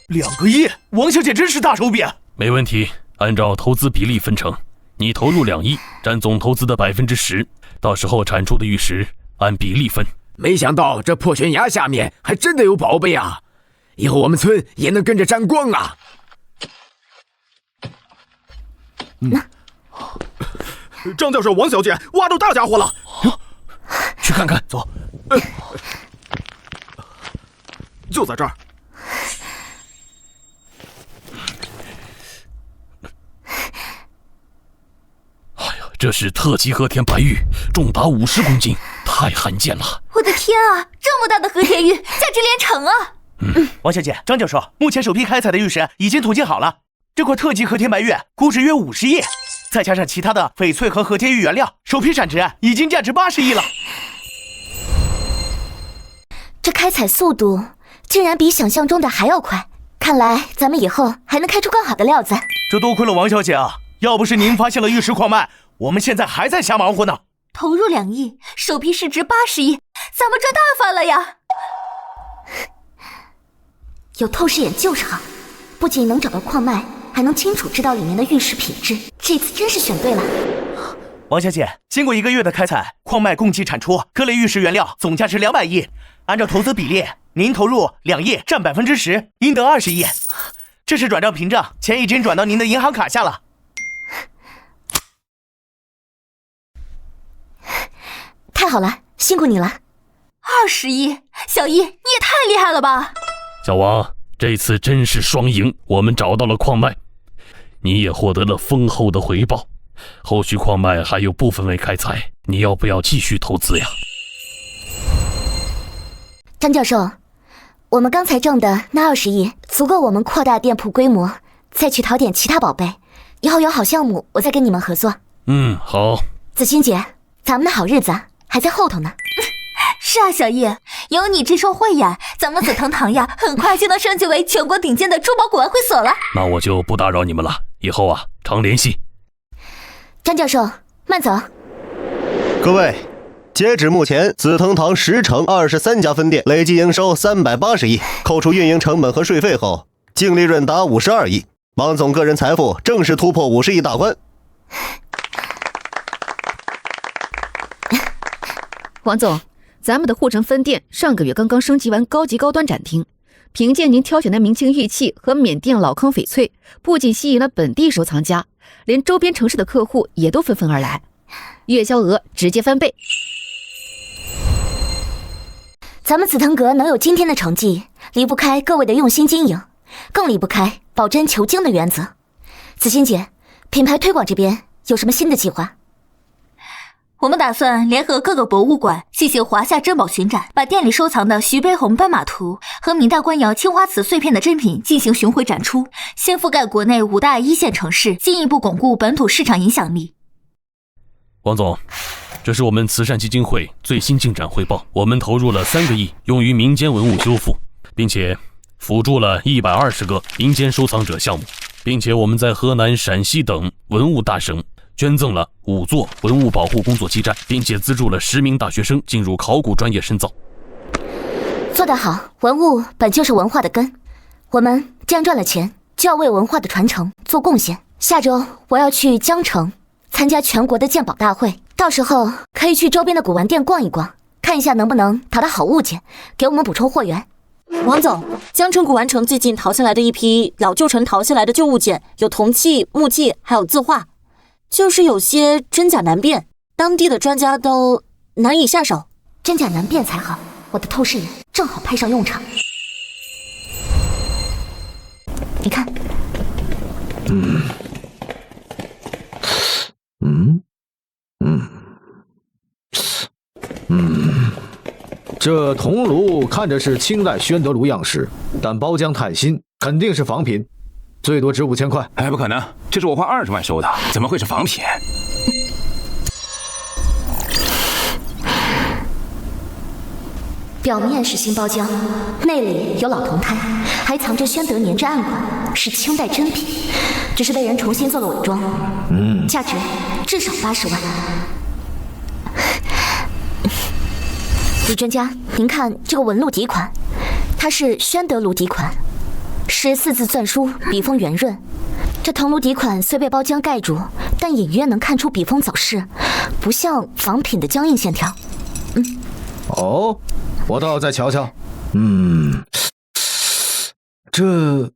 ？2个亿，王小姐真是大手笔。没问题，按照投资比例分成，你投入2亿，占总投资的10%，到时候产出的玉石按比例分。没想到这破悬崖下面还真的有宝贝啊！以后我们村也能跟着沾光啊！张教授、王小姐挖到大家伙了，去看看，走。就在这儿。这是特级和田白玉，重达50公斤，太罕见了。我的天啊，这么大的和田玉，价值连城啊！王小姐，张教授，目前首批开采的玉石已经统计好了，这块特级和田白玉估值约50亿，再加上其他的翡翠和和田玉原料，首批产值已经价值80亿了。这开采速度竟然比想象中的还要快，看来咱们以后还能开出更好的料子。这多亏了王小姐啊，要不是您发现了玉石矿脉，我们现在还在瞎忙活呢。投入2亿，首批市值80亿，咱们赚大发了呀！有透视眼就是好，不仅能找到矿脉，还能清楚知道里面的玉石品质。这次真是选对了。王小姐，经过1个月的开采，矿脉共计产出各类玉石原料总价值200亿，按照投资比例，您投入2亿，占10%，应得20亿。这是转账凭证，钱已经转到您的银行卡下了。太好了，辛苦你了。20亿，小易，你也太厉害了吧！小王，这次真是双赢，我们找到了矿脉，你也获得了丰厚的回报。后续矿脉还有部分未开采，你要不要继续投资呀？张教授，我们刚才挣的那20亿足够我们扩大店铺规模，再去淘点其他宝贝。以后有好项目，我再跟你们合作。好。子欣姐，咱们的好日子还在后头呢。是啊，小易，有你这双慧眼，咱们紫藤堂呀，很快就能升级为全国顶尖的珠宝古玩会所了。那我就不打扰你们了，以后啊，常联系。张教授，慢走。各位，截止目前，紫藤堂10城23家分店累计营收380亿，扣除运营成本和税费后，净利润达52亿，王总个人财富正式突破50亿大关。王总，咱们的护城分店上个月刚刚升级完高级高端展厅，凭借您挑选的明清玉器和缅甸老坑翡翠，不仅吸引了本地收藏家，连周边城市的客户也都纷纷而来，月销额直接翻倍。咱们紫藤阁能有今天的成绩，离不开各位的用心经营，更离不开保真求精的原则。子欣姐，品牌推广这边有什么新的计划？我们打算联合各个博物馆进行华夏珍宝巡展，把店里收藏的徐悲鸿斑马图和明代官窑青花瓷碎片的珍品进行巡回展出，先覆盖国内5大1线城市，进一步巩固本土市场影响力。王总，这是我们慈善基金会最新进展汇报，我们投入了3个亿用于民间文物修复，并且辅助了120个民间收藏者项目，并且我们在河南、陕西等文物大省捐赠了5座文物保护工作基站，并且资助了10名大学生进入考古专业深造。做得好，文物本就是文化的根，我们既然赚了钱，就要为文化的传承做贡献。下周我要去江城参加全国的鉴宝大会，到时候可以去周边的古玩店逛一逛，看一下能不能淘到好物件，给我们补充货源。王总，江城古玩城最近淘下来的一批老旧城淘下来的旧物件，有铜器、木器，还有字画，就是有些真假难辨，当地的专家都难以下手。真假难辨才好，我的透视眼正好派上用场。你看，这铜炉看着是清代宣德炉样式，但包浆太新，肯定是仿品，最多值5000块。不可能，这是我花20万收的，怎么会是仿品？表面是新包浆，内里有老铜胎，还藏着宣德年制暗款，是清代真品，只是被人重新做了伪装。价值至少80万。李专家，您看这个纹路底款，它是宣德炉底款，14字篆书，笔锋圆润。这铜炉底款虽被包浆盖住，但隐约能看出笔锋走势，不像仿品的僵硬线条。哦，我倒要再瞧瞧。这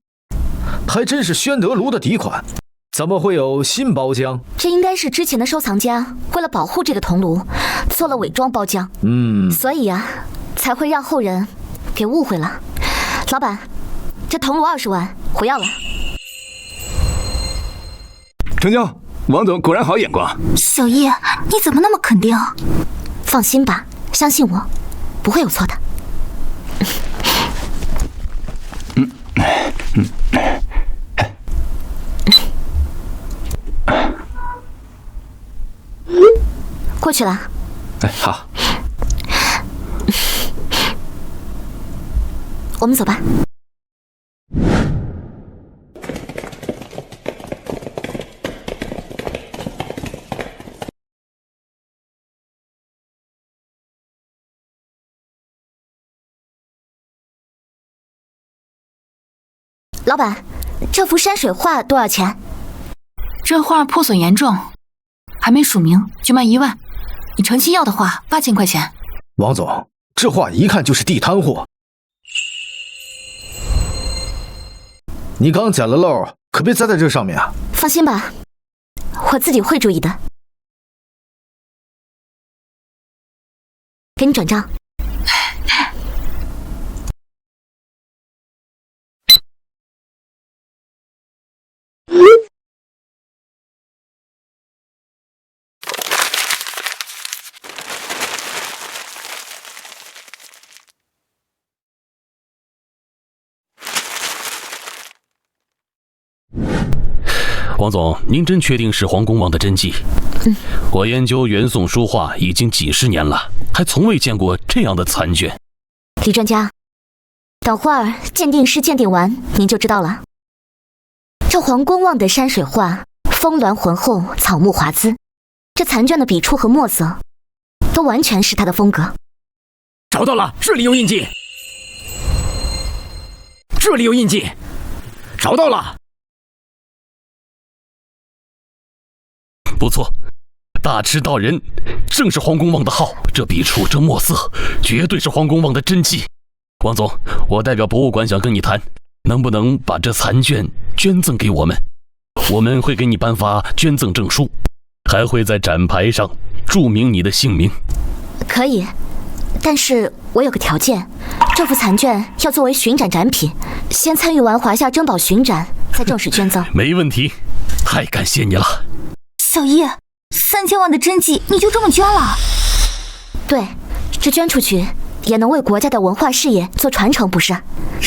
还真是宣德炉的底款，怎么会有新包浆？这应该是之前的收藏家为了保护这个铜炉，做了伪装包浆。所以啊，才会让后人给误会了。老板，这铜炉20万，我要了。成交。王总果然好眼光。小易，你怎么那么肯定？放心吧，相信我，不会有错的。过去了。哎，好。我们走吧。老板，这幅山水画多少钱？这画破损严重，还没署名就卖1万。你诚心要的话，8000块钱。王总，这画一看就是地摊货。你刚捡了漏，可别栽在这上面啊！放心吧，我自己会注意的。给你转账。王总，您真确定是黄公望的真迹？我研究元宋书画已经几十年了，还从未见过这样的残卷。李专家，等会儿鉴定师鉴定完，您就知道了。这黄公望的山水画，峰峦浑厚，草木华姿，这残卷的笔触和墨色，都完全是他的风格。找到了，这里有印记，这里有印记，找到了。不错，大吃道人正是黄公望的号，这笔触，这墨色，绝对是黄公望的真迹。王总，我代表博物馆想跟你谈，能不能把这残卷捐赠给我们？我们会给你颁发捐赠证书，还会在展牌上注明你的姓名。可以，但是我有个条件，这幅残卷要作为巡展展品，先参与完华夏珍宝巡展，再正式捐赠。没问题，太感谢你了。小易，3000万的真迹你就这么捐了？对，这捐出去也能为国家的文化事业做传承，不是？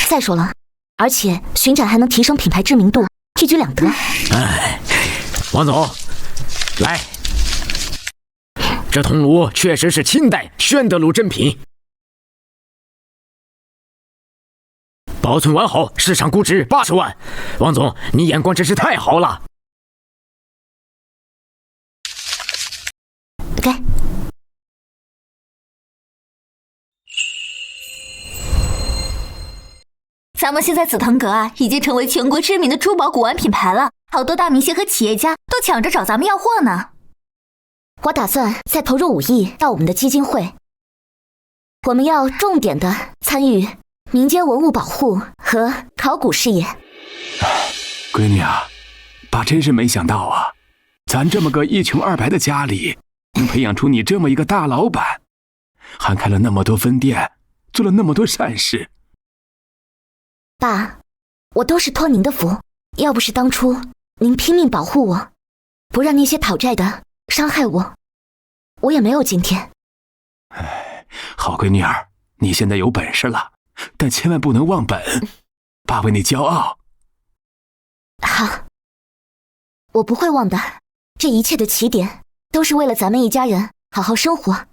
再说了，而且巡展还能提升品牌知名度，一举两得。哎，王总，来，这铜炉确实是清代宣德炉珍品，保存完好，市场估值80万。王总，你眼光真是太好了。给。咱们现在紫藤阁啊，已经成为全国知名的珠宝古玩品牌了，好多大明星和企业家都抢着找咱们要货呢。我打算再投入5亿到我们的基金会，我们要重点的参与民间文物保护和考古事业。闺女啊，爸真是没想到啊，咱这么个一穷二白的家里，能培养出你这么一个大老板，还开了那么多分店，做了那么多善事。爸，我都是托您的福，要不是当初您拼命保护我，不让那些讨债的伤害我，我也没有今天。好闺女儿，你现在有本事了，但千万不能忘本，爸为你骄傲。好，我不会忘的，这一切的起点都是为了咱们一家人好好生活。